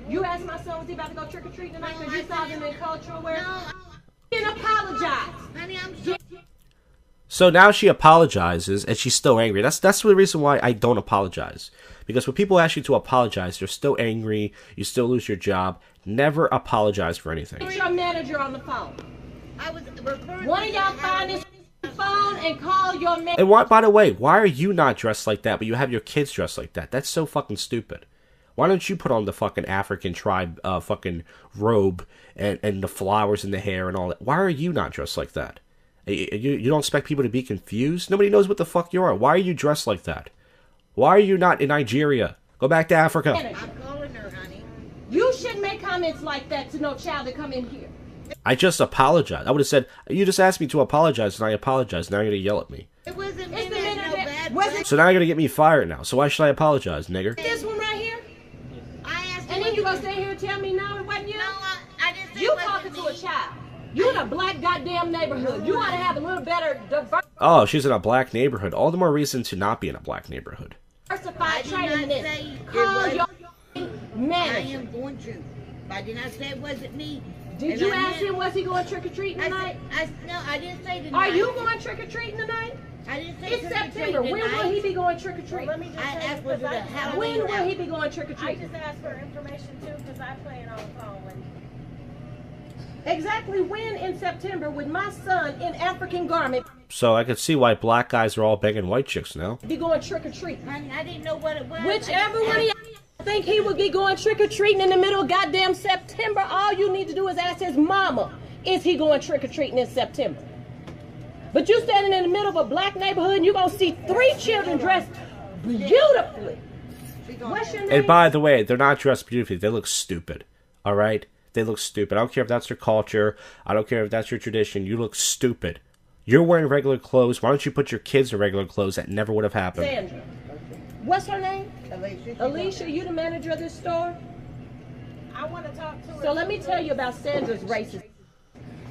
You asked my son, was he about to go trick-or-treating tonight because you saw them in cultural wear? No. You can apologize. Honey, I'm sorry. So now she apologizes, and she's still angry. That's the reason why I don't apologize. Because when people ask you to apologize, you're still angry, you still lose your job. Never apologize for anything. Get your manager on the phone. One of y'all find this phone and call your manager. And why, by the way, why are you not dressed like that, but you have your kids dressed like that? That's so fucking stupid. Why don't you put on the fucking African tribe fucking robe and the flowers in the hair and all that? Why are you not dressed like that? You don't expect people to be confused? Nobody knows what the fuck you are. Why are you dressed like that? Why are you not in Nigeria? Go back to Africa. I'm calling her, honey. You shouldn't make comments like that to no child that come in here. I just apologized. I would have said, you just asked me to apologize, and I apologized. Now you're going to yell at me. It wasn't me. Bad. So now you're going to get me fired now. So why should I apologize, nigger? This one right here? I asked and then you going to stay here and tell me no, it wasn't you? No, I didn't say you talking to a child. You in a black goddamn neighborhood. You ought to have a little better diversity. Oh, she's in a black neighborhood. All the more reason to not be in a black neighborhood. Diversified training in this. Call your manager. I am going to. I did not say it wasn't me. Did you ask him, was he going trick-or-treating tonight? No, I didn't say tonight. Are you going trick-or-treating tonight? I didn't say it's September. When will he be going trick-or-treating? Well, I asked for the When will he be going trick-or-treating? I just asked for information too because I play it on the phone. Exactly when in September would my son in African garment So I could see why black guys are all banging white chicks now. be going trick-or-treating? Honey, I didn't know what it was. Whichever one of y'all think he would be going trick-or-treating in the middle of goddamn September, all you need to do is ask his mama, is he going trick-or-treating in September? But you standing in the middle of a black neighborhood and you're going to see 3 children dressed beautifully. What's your name? And by the way, they're not dressed beautifully. They look stupid. All right? They look stupid. I don't care if that's your culture. I don't care if that's your tradition. You look stupid. You're wearing regular clothes. Why don't you put your kids in regular clothes? That never would have happened. Sandra. What's her name? Alicia. Alicia, you the manager of this store? I want to talk to her. So let me tell you about Sandra's racist.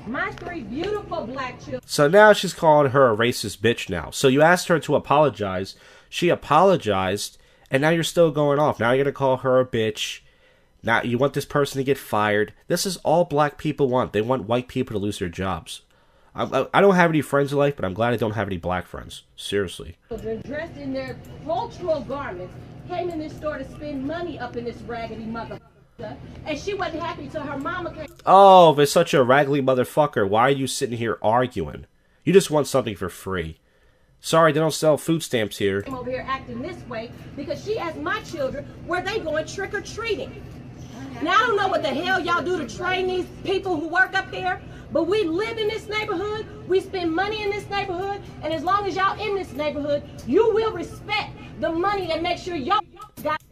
My 3 beautiful black children. So now she's calling her a racist bitch now. So you asked her to apologize. She apologized. And now you're still going off. Now you're going to call her a bitch. Now you want this person to get fired. This is all black people want. They want white people to lose their jobs. I don't have any friends in life, but I'm glad I don't have any black friends. Seriously. Children dressed in their cultural garments came in this store to spend money up in this raggedy motherfucker. And she wasn't happy till her mama came. Oh, if it's such a raggedy motherfucker, why are you sitting here arguing? You just want something for free. Sorry, they don't sell food stamps here. Over here acting this way because she asked my children were they going trick-or-treating. Now, I don't know what the hell y'all do to train these people who work up here, but we live in this neighborhood, we spend money in this neighborhood, and as long as y'all in this neighborhood, you will respect the money and make sure y'all got...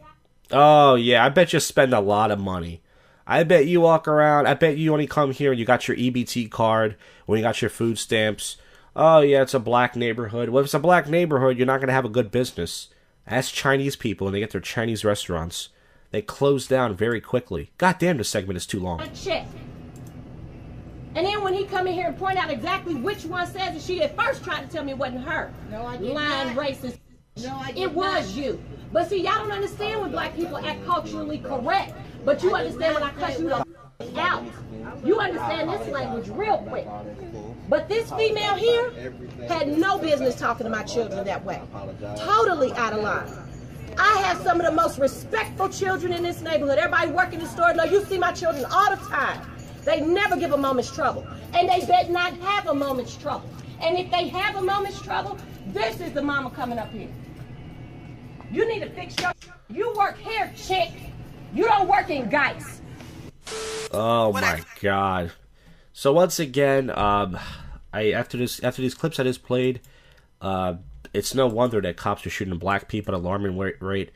Oh, yeah, I bet you spend a lot of money. I bet you walk around, I bet you only come here and you got your EBT card, when you got your food stamps. Oh, yeah, it's a black neighborhood. Well, if it's a black neighborhood, you're not going to have a good business. Ask Chinese people, and they get their Chinese restaurants. They close down very quickly. God damn, this segment is too long. Check. And then when he come in here and point out exactly which one says it, she at first tried to tell me it wasn't her. No, I did lying, not. Racist. No, I did It was not. You. But see, y'all don't understand when black people act culturally correct. But you understand when I cuss you out. You understand this language real quick. But this female here had no business talking to my children that way. Totally out of line. I have some of the most respectful children in this neighborhood. Everybody working in the store, you see my children all the time. They never give a moment's trouble. And they bet not have a moment's trouble. And if they have a moment's trouble, this is the mama coming up here. You need to fix your... You work here, chick. You don't work in Geist. Oh my god. So once again, after these clips I just played, it's no wonder that cops are shooting black people at an alarming rate.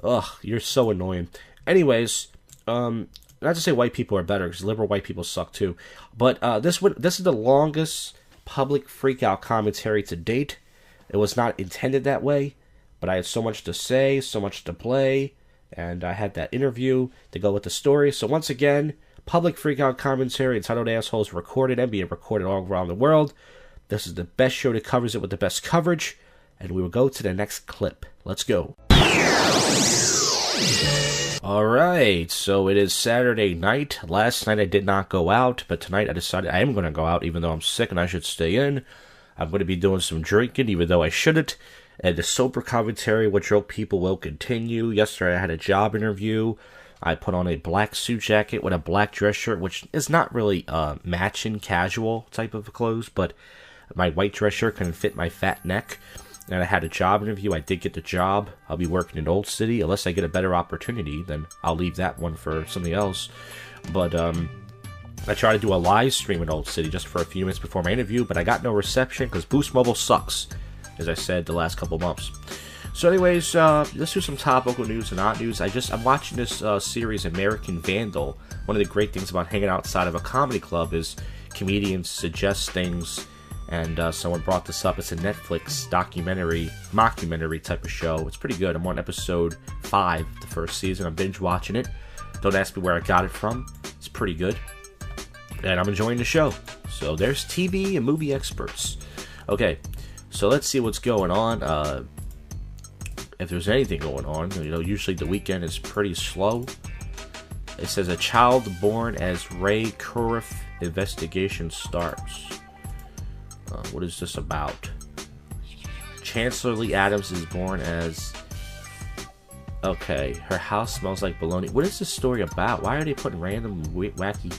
Ugh, you're so annoying. Anyways, not to say white people are better, because liberal white people suck too. But this is the longest public freakout commentary to date. It was not intended that way, but I had so much to say, so much to play, and I had that interview to go with the story. So once again, public freakout commentary, entitled Assholes, recorded and being recorded all around the world. This is the best show that covers it with the best coverage, and we will go to the next clip. Let's go. Alright, so it is Saturday night. Last night I did not go out, but tonight I decided I am going to go out, even though I'm sick and I should stay in. I'm going to be doing some drinking, even though I shouldn't. And the sober commentary, which drunk people, will continue. Yesterday I had a job interview. I put on a black suit jacket with a black dress shirt, which is not really matching casual type of clothes, but my white dress shirt couldn't fit my fat neck. And I had a job interview. I did get the job. I'll be working in Old City. Unless I get a better opportunity, then I'll leave that one for something else. But I tried to do a live stream in Old City just for a few minutes before my interview, but I got no reception because Boost Mobile sucks, as I said the last couple months. So anyways, let's do some topical news and not news. I'm watching this series, American Vandal. One of the great things about hanging outside of a comedy club is comedians suggest things, and someone brought this up. It's a Netflix mockumentary type of show. It's pretty good. I'm on episode 5, the first season. I'm binge watching it. Don't ask me where I got it from. It's pretty good. And I'm enjoying the show. So there's TV and movie experts. Okay, so let's see what's going on. If there's anything going on, usually the weekend is pretty slow. It says a child born as Ray Kurif investigation starts. What is this about? Chancellor Lee Adams is born as... Okay, her house smells like bologna. What is this story about? Why are they putting random wacky...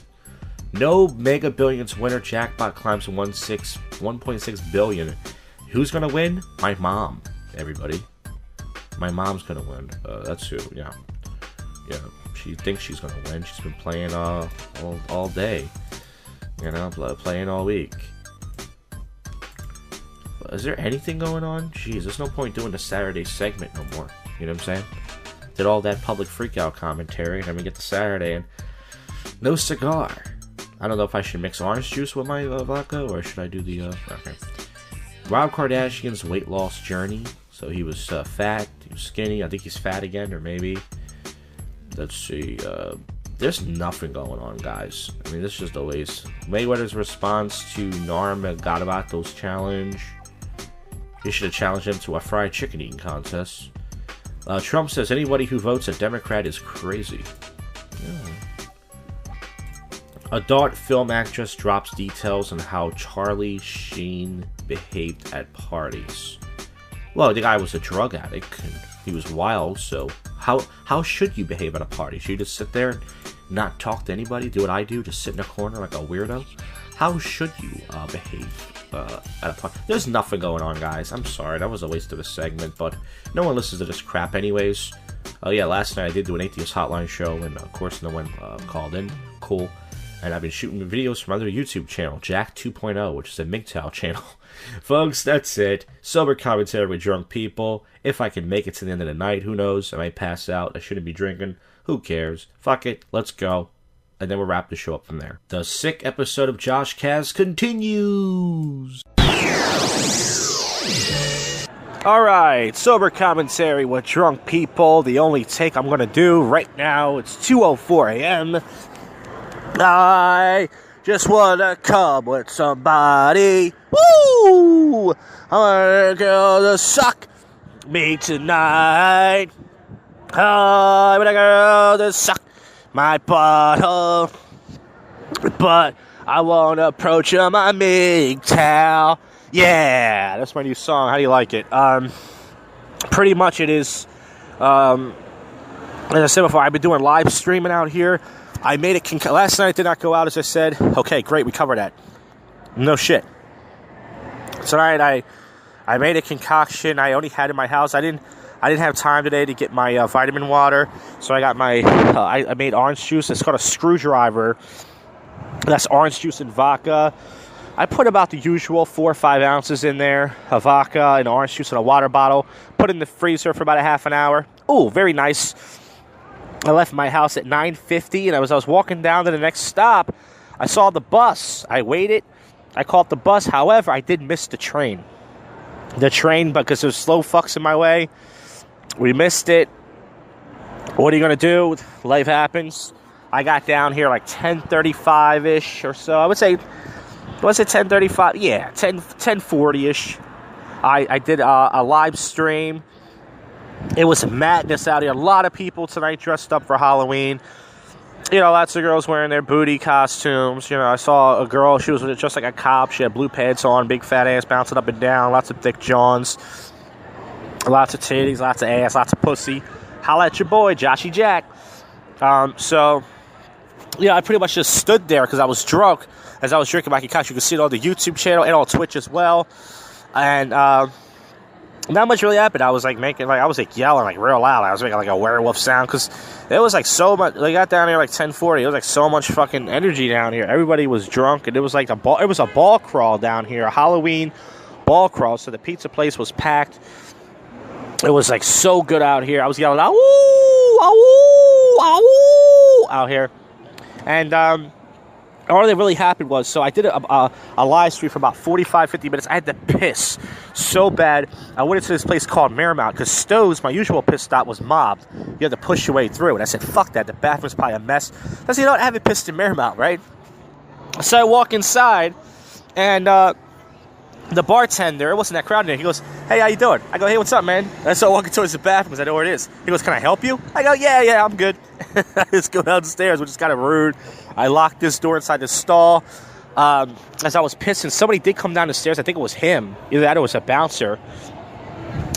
No Mega Billions winner jackpot climbs to 1.6 billion. Who's gonna win? My mom, everybody. My mom's gonna win. That's who, yeah. Yeah, she thinks she's gonna win. She's been playing all day. Playing all week. Is there anything going on? Jeez, there's no point doing the Saturday segment no more. You know what I'm saying? Did all that public freakout commentary, and then we get to Saturday, and no cigar. I don't know if I should mix orange juice with my vodka, or should I do the, okay. Rob Kardashian's weight loss journey. So he was fat, he was skinny, I think he's fat again, or maybe. Let's see, there's nothing going on, guys. I mean, this is just a waste. Mayweather's response to Norm Gadabato's challenge. He should have challenged him to a fried chicken eating contest. Trump says anybody who votes a Democrat is crazy. Yeah. Adult film actress drops details on how Charlie Sheen behaved at parties. Well, the guy was a drug addict, and he was wild, so how should you behave at a party? Should you just sit there and not talk to anybody, do what I do, just sit in a corner like a weirdo? How should you behave at a party? There's nothing going on, guys. I'm sorry, that was a waste of a segment, but no one listens to this crap anyways. Oh yeah, last night I did do an atheist hotline show, and of course no one called in. Cool. And I've been shooting videos from other YouTube channel, Jack 2.0, which is a MGTOW channel. Folks, that's it. Sober commentary with drunk people. If I can make it to the end of the night, who knows? I might pass out. I shouldn't be drinking. Who cares? Fuck it. Let's go. And then we'll wrap the show up from there. The sick episode of JoshCast continues. Alright, sober commentary with drunk people. The only take I'm going to do right now, it's 2:04 a.m. I just want to come with somebody. Woo! I want a girl to suck me tonight. I want a girl to suck my butthole. But I won't approach her, my MGTOW. Yeah, that's my new song. How do you like it? Pretty much it is, as I said before, I've been doing live streaming out here. I made it, last night it did not go out as I said. Okay, great, we covered that. No shit. Tonight I made a concoction I only had in my house. I didn't have time today to get my vitamin water, so I got my, I made orange juice. It's called a screwdriver. That's orange juice and vodka. I put about the usual 4 or 5 ounces in there of vodka and orange juice in a water bottle. Put it in the freezer for about a half an hour. Ooh, very nice. I left my house at 9:50, and as I was walking down to the next stop, I saw the bus. I waited. I caught the bus. However, I did miss the train. The train, because there's slow fucks in my way. We missed it. What are you going to do? Life happens. I got down here like 10:35-ish or so. I would say, was it 10:35? Yeah, 10:40-ish. I did a live stream. It was madness out here. A lot of people tonight dressed up for Halloween. You know, lots of girls wearing their booty costumes. You know, I saw a girl, she was just like a cop. She had blue pants on, big fat ass bouncing up and down, lots of thick johns, lots of titties, lots of ass, lots of pussy. Holla at your boy, Joshy Jack. So, yeah, I pretty much just stood there because I was drunk as I was drinking my concoction. You can see it on the YouTube channel and on Twitch as well. And, not much really happened. I was like yelling like real loud. I was making like a werewolf sound because there was like so much. They got down here like 10:40. It was like so much fucking energy down here. Everybody was drunk, and it was like it was a ball crawl down here, a Halloween ball crawl. So the pizza place was packed. It was like so good out here. I was yelling out, "Ooh, ooh, ooh," out here, and all that really happened was, so I did a live stream for about 45-50 minutes. I had to piss so bad. I went into this place called Marymount because Stowe's, my usual piss stop, was mobbed. You had to push your way through. And I said, fuck that. The bathroom's probably a mess. I said, you know what? I haven't pissed in Marymount, right? So I walk inside, and the bartender, it wasn't that crowded in there. He goes, hey, how you doing? I go, hey, what's up, man? And I start walking towards the bathroom because I know where it is. He goes, can I help you? I go, yeah, I'm good. I just go downstairs, which is kind of rude. I locked this door inside the stall. As I was pissing, somebody did come down the stairs. I think it was him. Either that or it was a bouncer.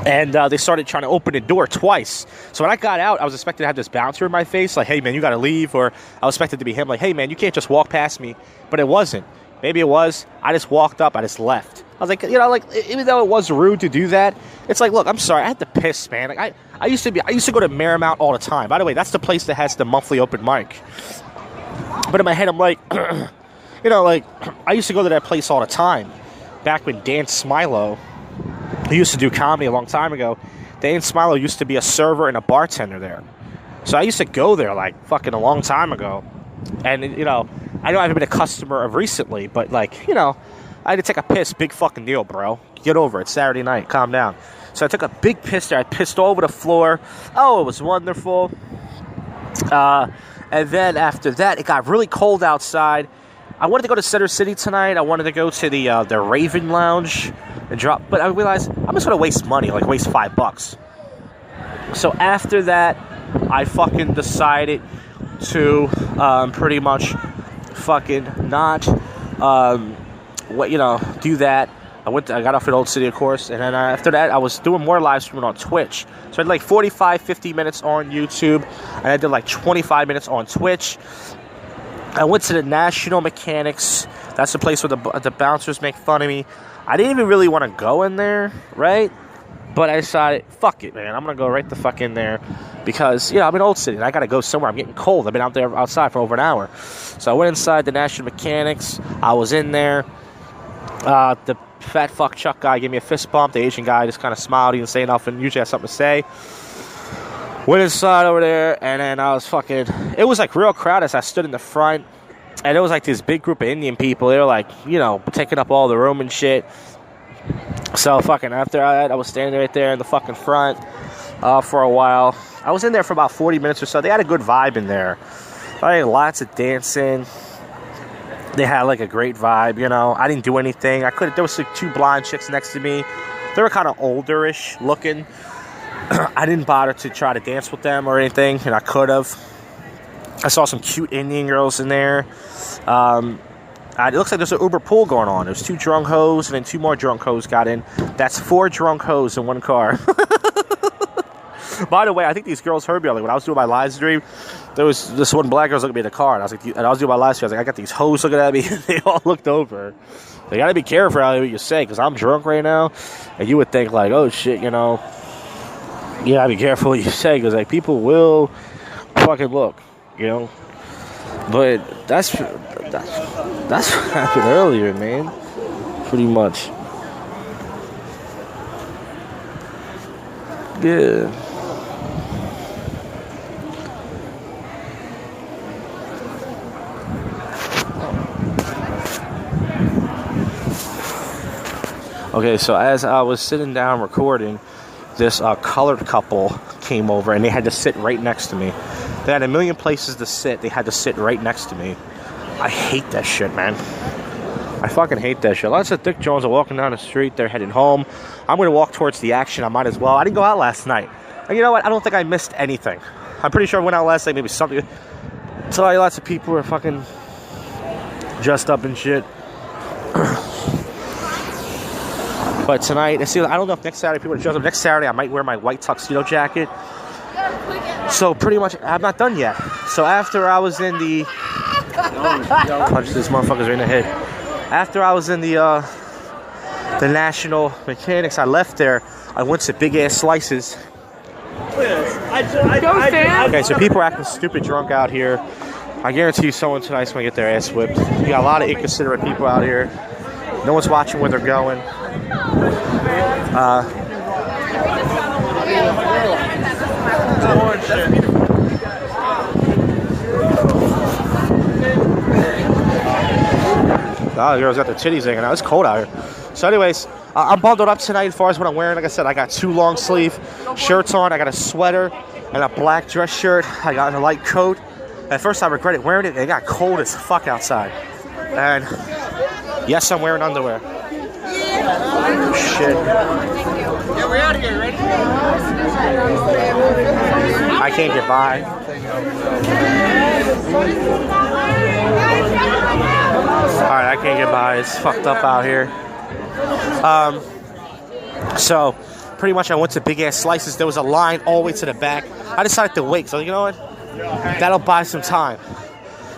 And they started trying to open the door twice. So when I got out, I was expecting to have this bouncer in my face. Like, hey, man, you got to leave. Or I was expected to be him. Like, hey, man, you can't just walk past me. But it wasn't. Maybe it was. I just walked up. I just left. I was like, you know, like, even though it was rude to do that, it's like, look, I'm sorry. I had to piss, man. Like, I used to go to Marymount all the time. By the way, that's the place that has the monthly open mic. But in my head, I'm like, you know, like, I used to go to that place all the time. Back when Dan Smilo, who used to do comedy a long time ago, Dan Smilo used to be a server and a bartender there. So I used to go there, like, fucking a long time ago. And, you know, I know I haven't been a customer of recently, but, like, you know, I had to take a piss. Big fucking deal, bro. Get over it. It's Saturday night. Calm down. So I took a big piss there. I pissed all over the floor. Oh, it was wonderful. And then after that, it got really cold outside. I wanted to go to Center City tonight. I wanted to go to the Raven Lounge and drop. But I realized I'm just going to waste money, like waste $5. So after that, I fucking decided to pretty much fucking not, do that. I got off at Old City, of course, and then after that, I was doing more live streaming on Twitch. So I had like 45-50 minutes on YouTube, and I did like 25 minutes on Twitch. I went to the National Mechanics. That's the place where the bouncers make fun of me. I didn't even really want to go in there, right? But I decided, fuck it, man. I'm going to go right the fuck in there because, I'm in Old City and I got to go somewhere. I'm getting cold. I've been outside for over an hour. So I went inside the National Mechanics. I was in there. The fat fuck Chuck guy gave me a fist bump. The Asian guy just kind of smiled. He didn't say nothing. Usually has something to say. Went inside over there and then I was fucking... It was like real crowded as I stood in the front. And it was like this big group of Indian people. They were like, taking up all the room and shit. So fucking after that, I was standing right there in the fucking front for a while. I was in there for about 40 minutes or so. They had a good vibe in there. Like lots of dancing. They had like a great vibe, I didn't do anything. There was like 2 blonde chicks next to me. They were kind of olderish looking. I didn't bother to try to dance with them or anything, and I could have. I saw some cute Indian girls in there. It looks like there's an Uber pool going on. There's 2 drunk hoes, and then 2 more drunk hoes got in. That's 4 drunk hoes in one car. By the way, I think these girls heard me. Like when I was doing my live stream, there was this one black girl looking at me in the car, and I was doing my live stream. I was like, I got these hoes looking at me. They all looked over. They gotta be careful how you say, because I'm drunk right now, and you would think like, oh shit, you gotta be careful what you say, because like people will fucking look, But that's what happened earlier, man. Pretty much. Yeah. Okay, so as I was sitting down recording, this colored couple came over and they had to sit right next to me. They had a million places to sit. They had to sit right next to me. I hate that shit, man. I fucking hate that shit. Lots of Dick Jones are walking down the street. They're heading home. I'm going to walk towards the action. I might as well. I didn't go out last night. And you know what? I don't think I missed anything. I'm pretty sure I went out last night. Maybe something. So lots of people were fucking dressed up and shit. But tonight, I don't know if next Saturday people are dressed up. Next Saturday, I might wear my white tuxedo jacket. So pretty much, I'm not done yet. So after I was in the... punch this motherfuckers right in the head. After I was in the National Mechanics, I left there. I went to Big Ass Slices. Okay, so people are acting stupid drunk out here. I guarantee you someone tonight's going to get their ass whipped. You got a lot of inconsiderate people out here. No one's watching where they're going. Oh, the girls got their titties hanging out. It's cold out here. So anyways, I'm bundled up tonight as far as what I'm wearing. Like I said, I got 2 long sleeve shirts on. I got a sweater and a black dress shirt. I got a light coat. At first I regretted wearing it. It got cold as fuck outside. And yes, I'm wearing underwear. Shit. Yeah, we're out of here, ready? I can't get by. Alright, I can't get by. It's fucked up out here. So, pretty much I went to Big Ass Slices. There was a line all the way to the back. I decided to wait. So, you know what? That'll buy some time.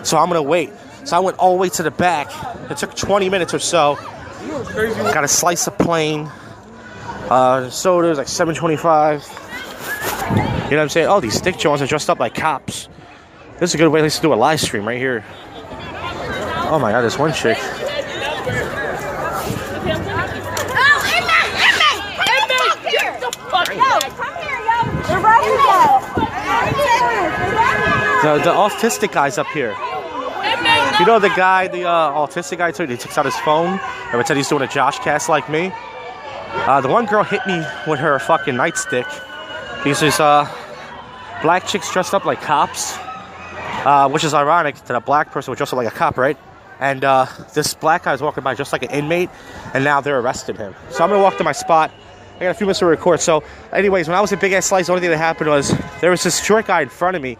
So, I'm going to wait. So, I went all the way to the back. It took 20 minutes or so. Got a slice of plain. Soda was like $7.25. You know what I'm saying? Oh, these Dick Jones are dressed up like cops. This is a good way to do a live stream right here. Oh my god, this one chick. The autistic guy's up here. You know the guy, the autistic guy, he takes out his phone and pretends he's doing a JoshCast like me. The one girl hit me with her fucking nightstick. These black chicks dressed up like cops, which is ironic that a black person would dress up like a cop, right? And this black guy was walking by just like an inmate, and now they're arresting him. So I'm gonna walk to my spot. I got a few minutes to record. So, anyways, when I was in Big Ass Slice, the only thing that happened was there was this short guy in front of me.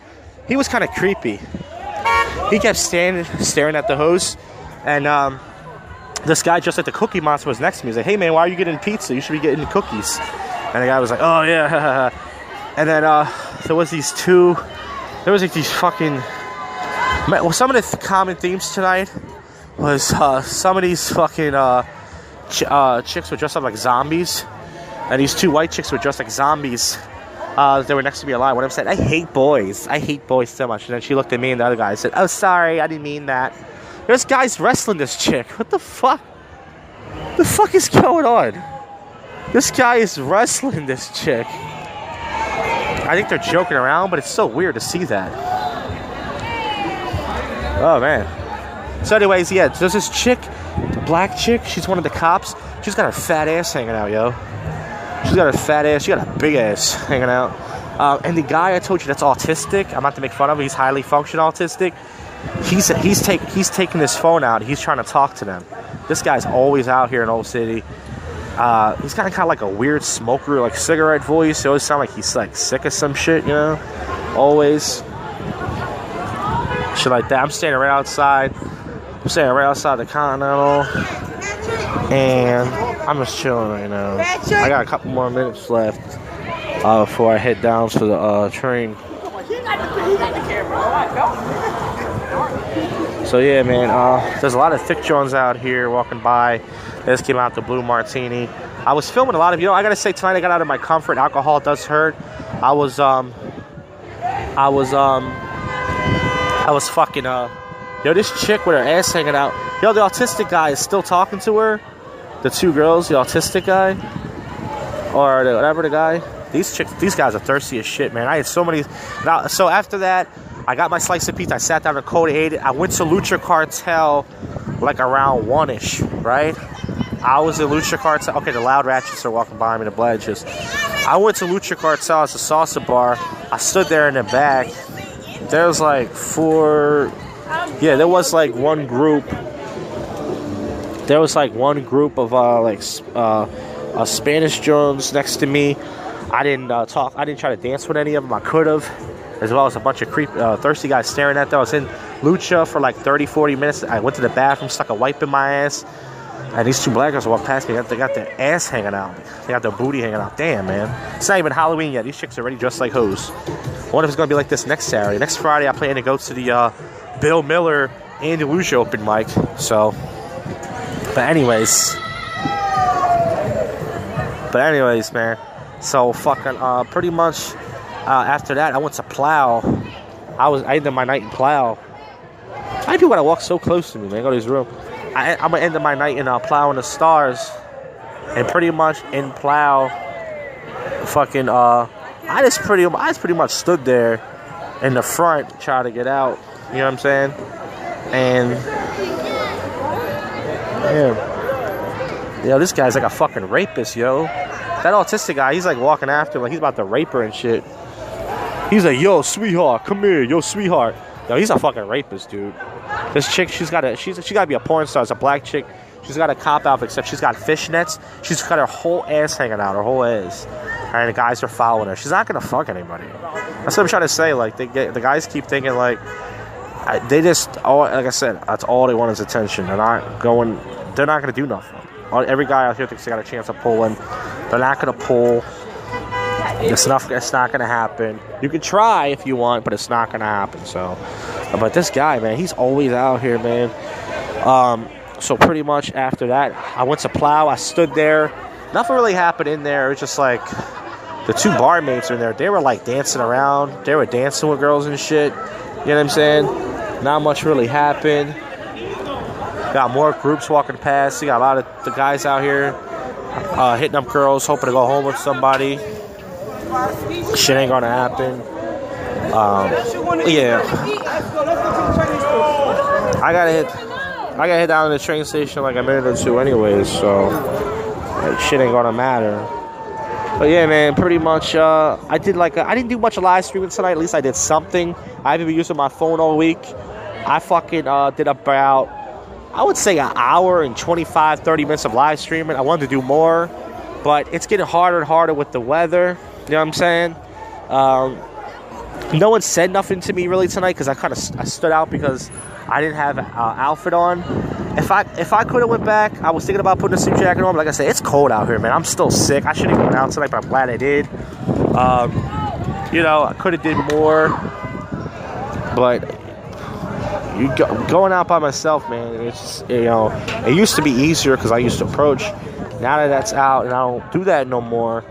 He was kind of creepy. He kept staring at the host, and this guy just like the Cookie Monster was next to me. He's like, "Hey man, why are you getting pizza? You should be getting cookies." And the guy was like, "Oh yeah." And then there was these fucking. Well, some of the common themes tonight was some of these fucking chicks were dressed up like zombies. And these two white chicks were dressed like zombies. They were next to me alive. What I'm saying, I hate boys. I hate boys so much. And then she looked at me and the other guy and said, "Oh, sorry, I didn't mean that." This guy's wrestling this chick. What the fuck? The fuck is going on? This guy is wrestling this chick. I think they're joking around, but it's so weird to see that. Oh, man. So anyways, yeah, there's this chick, the black chick. She's one of the cops. She's got her fat ass hanging out, yo. She's got her fat ass. She got a big ass hanging out. And the guy I told you that's autistic, I'm not to make fun of him. He's highly functional autistic. He's taking his phone out. He's trying to talk to them. This guy's always out here in Old City. He's got kind of like a weird smoker, like cigarette voice. It always sounds like he's like sick of some shit, you know? Always. Shit like that. I'm standing right outside. I'm standing right outside the Continental. And I'm just chilling right now. I got a couple more minutes left before I head down to the train. So yeah, man, there's a lot of thick Jones out here walking by. They just came out the Blue Martini. I was filming a lot of, I gotta say, tonight I got out of my comfort. Alcohol does hurt. I was fucking, this chick with her ass hanging out. Yo, the autistic guy is still talking to her. The two girls, the autistic guy, or whatever the guy. These guys are thirsty as shit, man. I had so many. So after that, I got my slice of pizza. I sat down and cold ate it. I went to Lucha Cartel like around 1-ish, right? I was at Lucha Cartel. Okay, the Loud Ratchets are walking by me, the Bledges. I went to Lucha Cartel as a salsa bar. I stood there in the back. There was like there was like one group. There was like one group of Spanish Jones next to me. I didn't talk. I didn't try to dance with any of them. I could have. As well as a bunch of thirsty guys staring at them. I was in Lucha for like 30, 40 minutes. I went to the bathroom, stuck a wipe in my ass. And these two black girls walked past me. They got their ass hanging out. They got their booty hanging out. Damn, man. It's not even Halloween yet. These chicks are already dressed like hoes. I wonder if it's going to be like this next Saturday. Next Friday, I plan to go to the Bill Miller and the Lucha open mic. So, but anyways, man. So fucking pretty much after that, I went to Plow. I ended my night in Plow. Why do people gotta walk so close to me, man? Go to his room. I'm gonna end my night in Plow in the Stars, and pretty much in Plow, fucking I just pretty much stood there in the front trying to get out. You know what I'm saying? And yeah, yo, this guy's like a fucking rapist, yo. That autistic guy, he's like walking after him like he's about to rape her and shit. He's like, "Yo, sweetheart, come here, yo, sweetheart." Yo, he's a fucking rapist, dude. This chick, she gotta be a porn star. It's a black chick. She's got a cop outfit, except she's got fishnets. She's got her whole ass hanging out, her whole ass. And the guys are following her. She's not gonna fuck anybody. That's what I'm trying to say. Like, the guys keep thinking like, like I said, that's all they want is attention. They're not gonna do nothing. Every guy out here thinks they got a chance of pulling. They're not gonna pull. It's not gonna happen. You can try if you want, but it's not gonna happen. So, but this guy, man, he's always out here, man. So pretty much after that, I went to Plow. I stood there. Nothing really happened in there. It was just like the two barmaids were in there. They were like dancing around. They were dancing with girls and shit. You know what I'm saying? Not much really happened. Got more groups walking past. You got a lot of the guys out here hitting up girls, hoping to go home with somebody. Shit ain't gonna happen. Yeah. I gotta head down to the train station like a minute or two anyways, so like, shit ain't gonna matter. But yeah, man, pretty much I didn't do much live streaming tonight. At least I did something. I haven't been using my phone all week. I fucking did about, I would say, an hour and 25, 30 minutes of live streaming. I wanted to do more, but it's getting harder and harder with the weather. You know what I'm saying? No one said nothing to me really tonight because I stood out because I didn't have an outfit on. If I could have went back, I was thinking about putting a suit jacket on. But like I said, it's cold out here, man. I'm still sick. I shouldn't have went out tonight, but I'm glad I did. I could have did more, but going out by myself, man. It's just, it used to be easier because I used to approach. Now that that's out and I don't do that no more,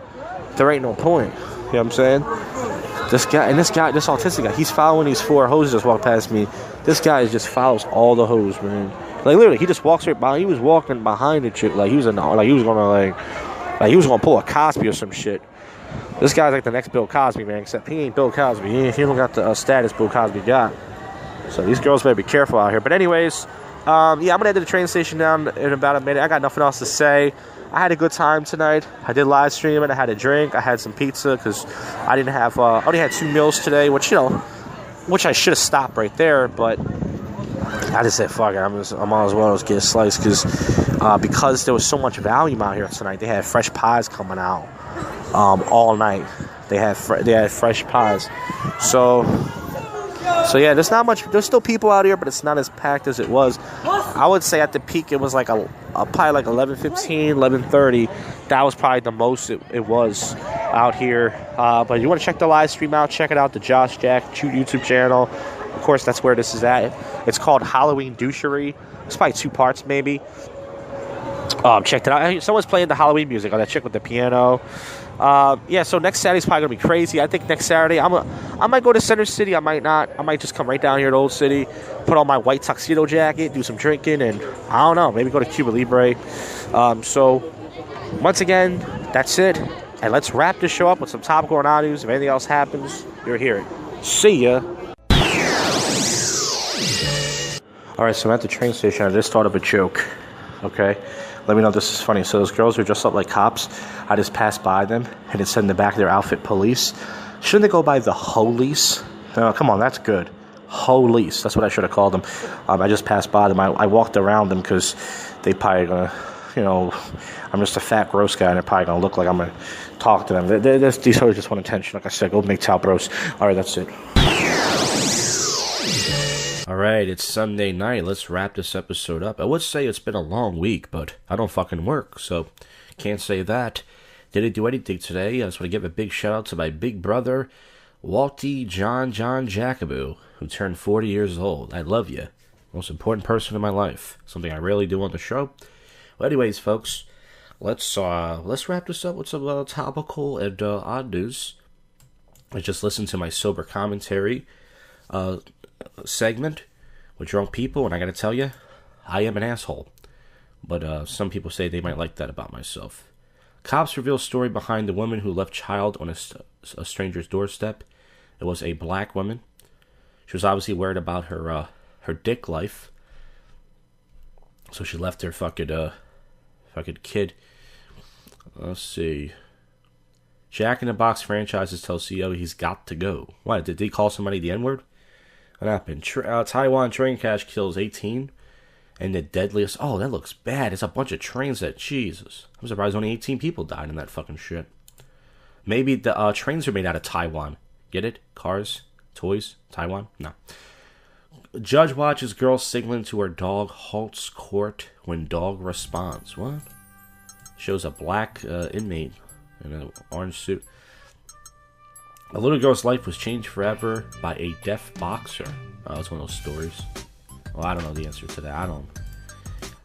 there ain't no point. You know what I'm saying? This autistic guy, he's following these 4 hoes just walk past me. This guy just follows all the hoes, man. Like literally, he just walks right by. He was walking behind the chick like he was gonna pull a Cosby or some shit. This guy's like the next Bill Cosby, man. Except he ain't Bill Cosby. He don't got the status Bill Cosby got. So these girls better be careful out here. But anyways, yeah, I'm gonna head to the train station down in about a minute. I got nothing else to say. I had a good time tonight. I did live stream it. I had a drink. I had some pizza because I didn't have. I only had 2 meals today, which I should have stopped right there, but I just said fuck it. I might as well just get a slice because there was so much volume out here tonight. They had fresh pies coming out all night. They had fresh pies. So yeah, there's not much. There's still people out here, but it's not as packed as it was. I would say at the peak it was like probably like 11:15, 11:30. That was probably the most it was out here. But you want to check the live stream out? Check it out, the JoshCast YouTube channel. Of course, that's where this is at. It's called Halloween Douchery. It's probably 2 parts maybe. Checked it out. Someone's playing the Halloween music on that chick with the piano. Yeah, so next Saturday's probably gonna be crazy. I think next Saturday I might go to Center City. I might not. I might just come right down here to Old City, put on my white tuxedo jacket, do some drinking, and I don't know, maybe go to Cuba Libre. So once again, that's it. And let's wrap this show up with some topical or not news. If anything else happens, you'll hear it. See ya. Alright, so I'm at the train station. I just thought of a joke. Okay? Let me know if this is funny. So those girls are dressed up like cops. I just passed by them, and it said in the back of their outfit, police. Shouldn't they go by the Holies? Oh, come on, that's good. Holies. That's what I should have called them. I just passed by them. I walked around them because they probably gonna, I'm just a fat, gross guy, and they're probably gonna look like I'm gonna talk to them. These hoes just want attention. Like I said, go make top bros. Alright, that's it. Alright, it's Sunday night. Let's wrap this episode up. I would say it's been a long week, but I don't fucking work, so can't say that. Didn't do anything today. I just want to give a big shout out to my big brother, Walty John Jacobu, who turned 40 years old. I love you. Most important person in my life. Something I rarely do on the show. Well, anyways, folks, let's wrap this up with some topical and odd news. I just listened to my sober commentary segment with drunk people, and I gotta tell you, I am an asshole. But some people say they might like that about myself. Cops reveal story behind the woman who left child on a stranger's doorstep. It was a black woman. She was obviously worried about her dick life, so she left her fucking kid. Let's see. Jack in the Box franchises tell CEO he's got to go. What, did he call somebody the N-word? What happened? Taiwan train crash kills 18. And the deadliest... Oh, that looks bad. It's a bunch of trains that... Jesus. I'm surprised only 18 people died in that fucking shit. Maybe the trains are made out of Taiwan. Get it? Cars? Toys? Taiwan? No. Judge watches girl signaling to her dog, halts court when dog responds. What? Shows a black inmate in an orange suit. A little girl's life was changed forever by a deaf boxer. Oh, it's one of those stories. Well, I don't know the answer to that.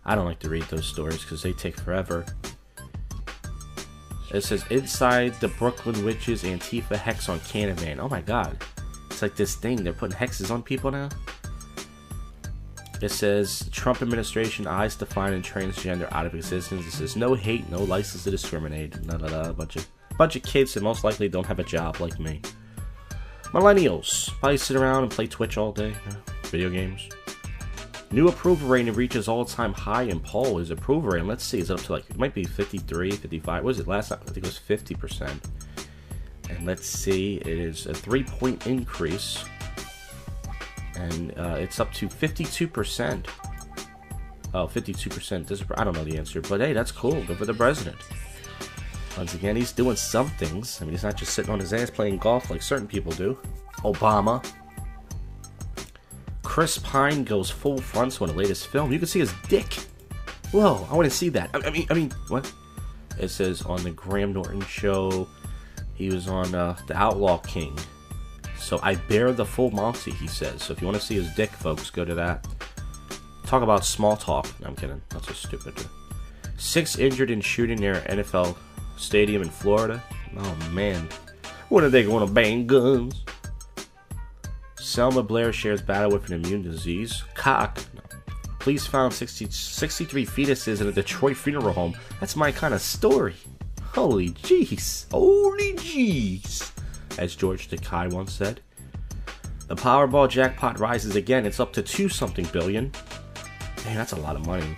I don't like to read those stories because they take forever. It says, inside the Brooklyn Witches Antifa hex on Candyman. Oh my god. It's like this thing. They're putting hexes on people now? It says, Trump administration eyes define transgender out of existence. It says, no hate, no license to discriminate. A bunch of kids that most likely don't have a job like me. Millennials probably sit around and play Twitch all day. Video games. New approval rating reaches all-time high in poll. His approval rating, let's see, is up to like, it might be 53, 55. What was it last time? I think it was 50%. And let's see, it is a 3-point increase. And it's up to 52%. Oh, 52%. I don't know the answer, but hey, that's cool. Good for the president. Once again, he's doing some things. I mean, he's not just sitting on his ass playing golf like certain people do. Obama. Chris Pine goes full frontal in the latest film. You can see his dick. Whoa, I want to see that. I mean, what? It says on the Graham Norton show, he was on The Outlaw King. So I bear the full Monty, he says. So if you want to see his dick, folks, go to that. Talk about small talk. No, I'm kidding. That's so stupid. 6 injured in shooting near NFL stadium in Florida. Oh man, when are they going to bang guns? Selma Blair shares battle with an immune disease. Cock. No. Police found 63 fetuses in a Detroit funeral home. That's my kind of story. Holy jeez. Holy jeez. As George Takei once said. The Powerball jackpot rises again. It's up to 2-something billion. Man, that's a lot of money.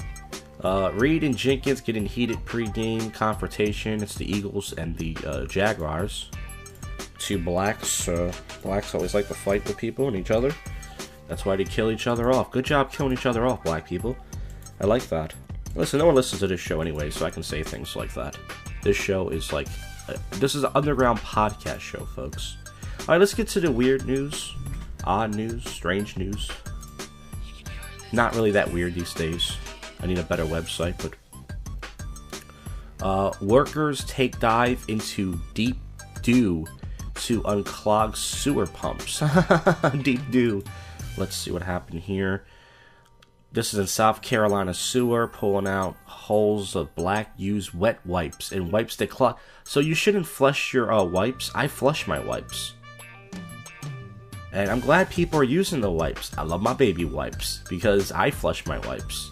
Reed and Jenkins getting heated pre-game confrontation. It's the Eagles and the Jaguars. 2 blacks. Blacks always like to fight with people and each other. That's why they kill each other off. Good job killing each other off, black people. I like that. Listen, no one listens to this show anyway, so I can say things like that. This show is like... this is an underground podcast show, folks. Alright, let's get to the weird news. Odd news. Strange news. Not really that weird these days. I need a better website, but... workers take dive into deep dew to unclog sewer pumps. Deep dew. Let's see what happened here. This is in South Carolina sewer, pulling out holes of black used wet wipes and wipes that clog. So you shouldn't flush your wipes. I flush my wipes. And I'm glad people are using the wipes. I love my baby wipes because I flush my wipes.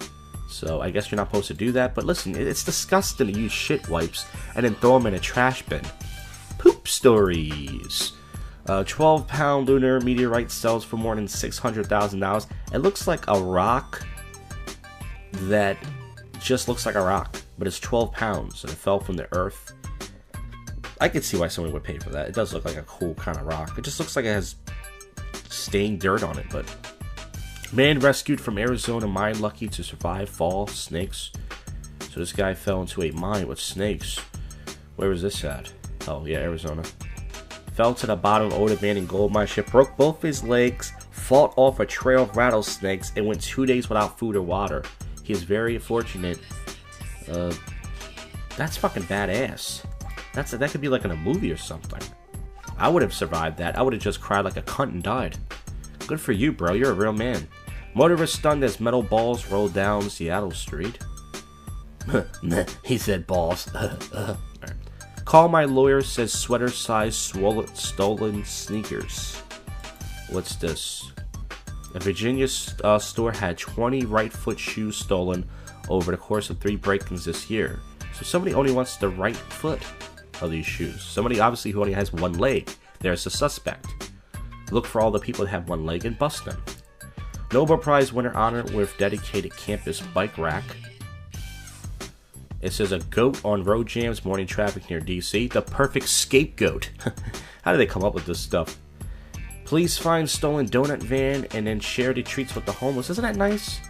So I guess you're not supposed to do that. But listen, it's disgusting to use shit wipes and then throw them in a trash bin. Poop stories. 12-pound lunar meteorite sells for more than $600,000. It looks like a rock that just looks like a rock, but it's 12 pounds and it fell from the earth. I could see why someone would pay for that. It does look like a cool kind of rock. It just looks like it has stained dirt on it, but... Man rescued from Arizona mine lucky to survive fall snakes. So this guy fell into a mine with snakes. Where was this at? Oh, yeah, Arizona. Fell to the bottom of old abandoned gold mine ship, broke both his legs, fought off a trail of rattlesnakes, and went 2 days without food or water. He is very fortunate. That's fucking badass. That could be like in a movie or something. I would have survived that. I would have just cried like a cunt and died. Good for you, bro. You're a real man. Motorist stunned as metal balls rolled down Seattle Street. He said balls. Call my lawyer says sweater size stolen sneakers. What's this? A Virginia store had 20 right foot shoes stolen over the course of 3 break-ins this year. So somebody only wants the right foot of these shoes. Somebody obviously who only has one leg. There's a suspect. Look for all the people that have one leg and bust them. Nobel Prize winner honored with dedicated campus bike rack. It says a goat on road jams morning traffic near DC. The perfect scapegoat. How do they come up with this stuff? Police find stolen donut van and then share the treats with the homeless. Isn't that nice?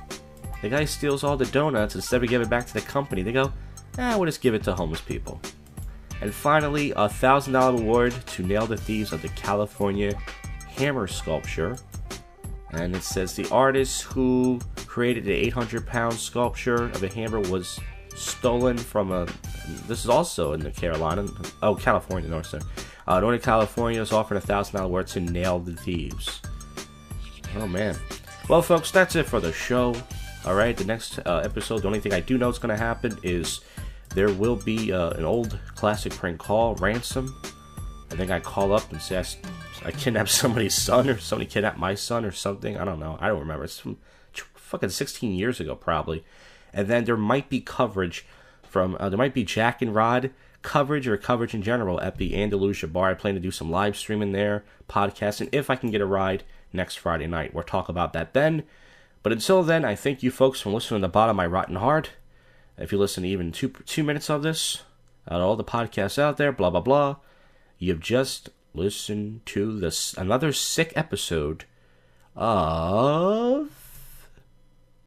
The guy steals all the donuts. Instead of giving it back to the company, they go, we'll just give it to homeless people. And finally, a $1,000 award to nail the thieves of the California hammer sculpture. And it says the artist who created the 800-pound sculpture of a hammer was stolen from a... This is also in the California, North Side. Northern California is offering a $1,000 award to nail the thieves. Oh, man. Well, folks, that's it for the show. Alright, the next episode, the only thing I do know is going to happen is there will be an old classic prank call, ransom. I think I call up and say I kidnapped somebody's son, or somebody kidnapped my son, or something. I don't know. I don't remember. It's from fucking 16 years ago, probably. And then there might be coverage from, there might be Jack and Rod coverage, or coverage in general, at the Andalusia Bar. I plan to do some live streaming there, podcasting, if I can get a ride next Friday night. We'll talk about that then. But until then, I thank you folks for listening to the bottom of my rotten heart. If you listen to even two minutes of this, out of all the podcasts out there, blah, blah, blah, you've just listened to another sick episode of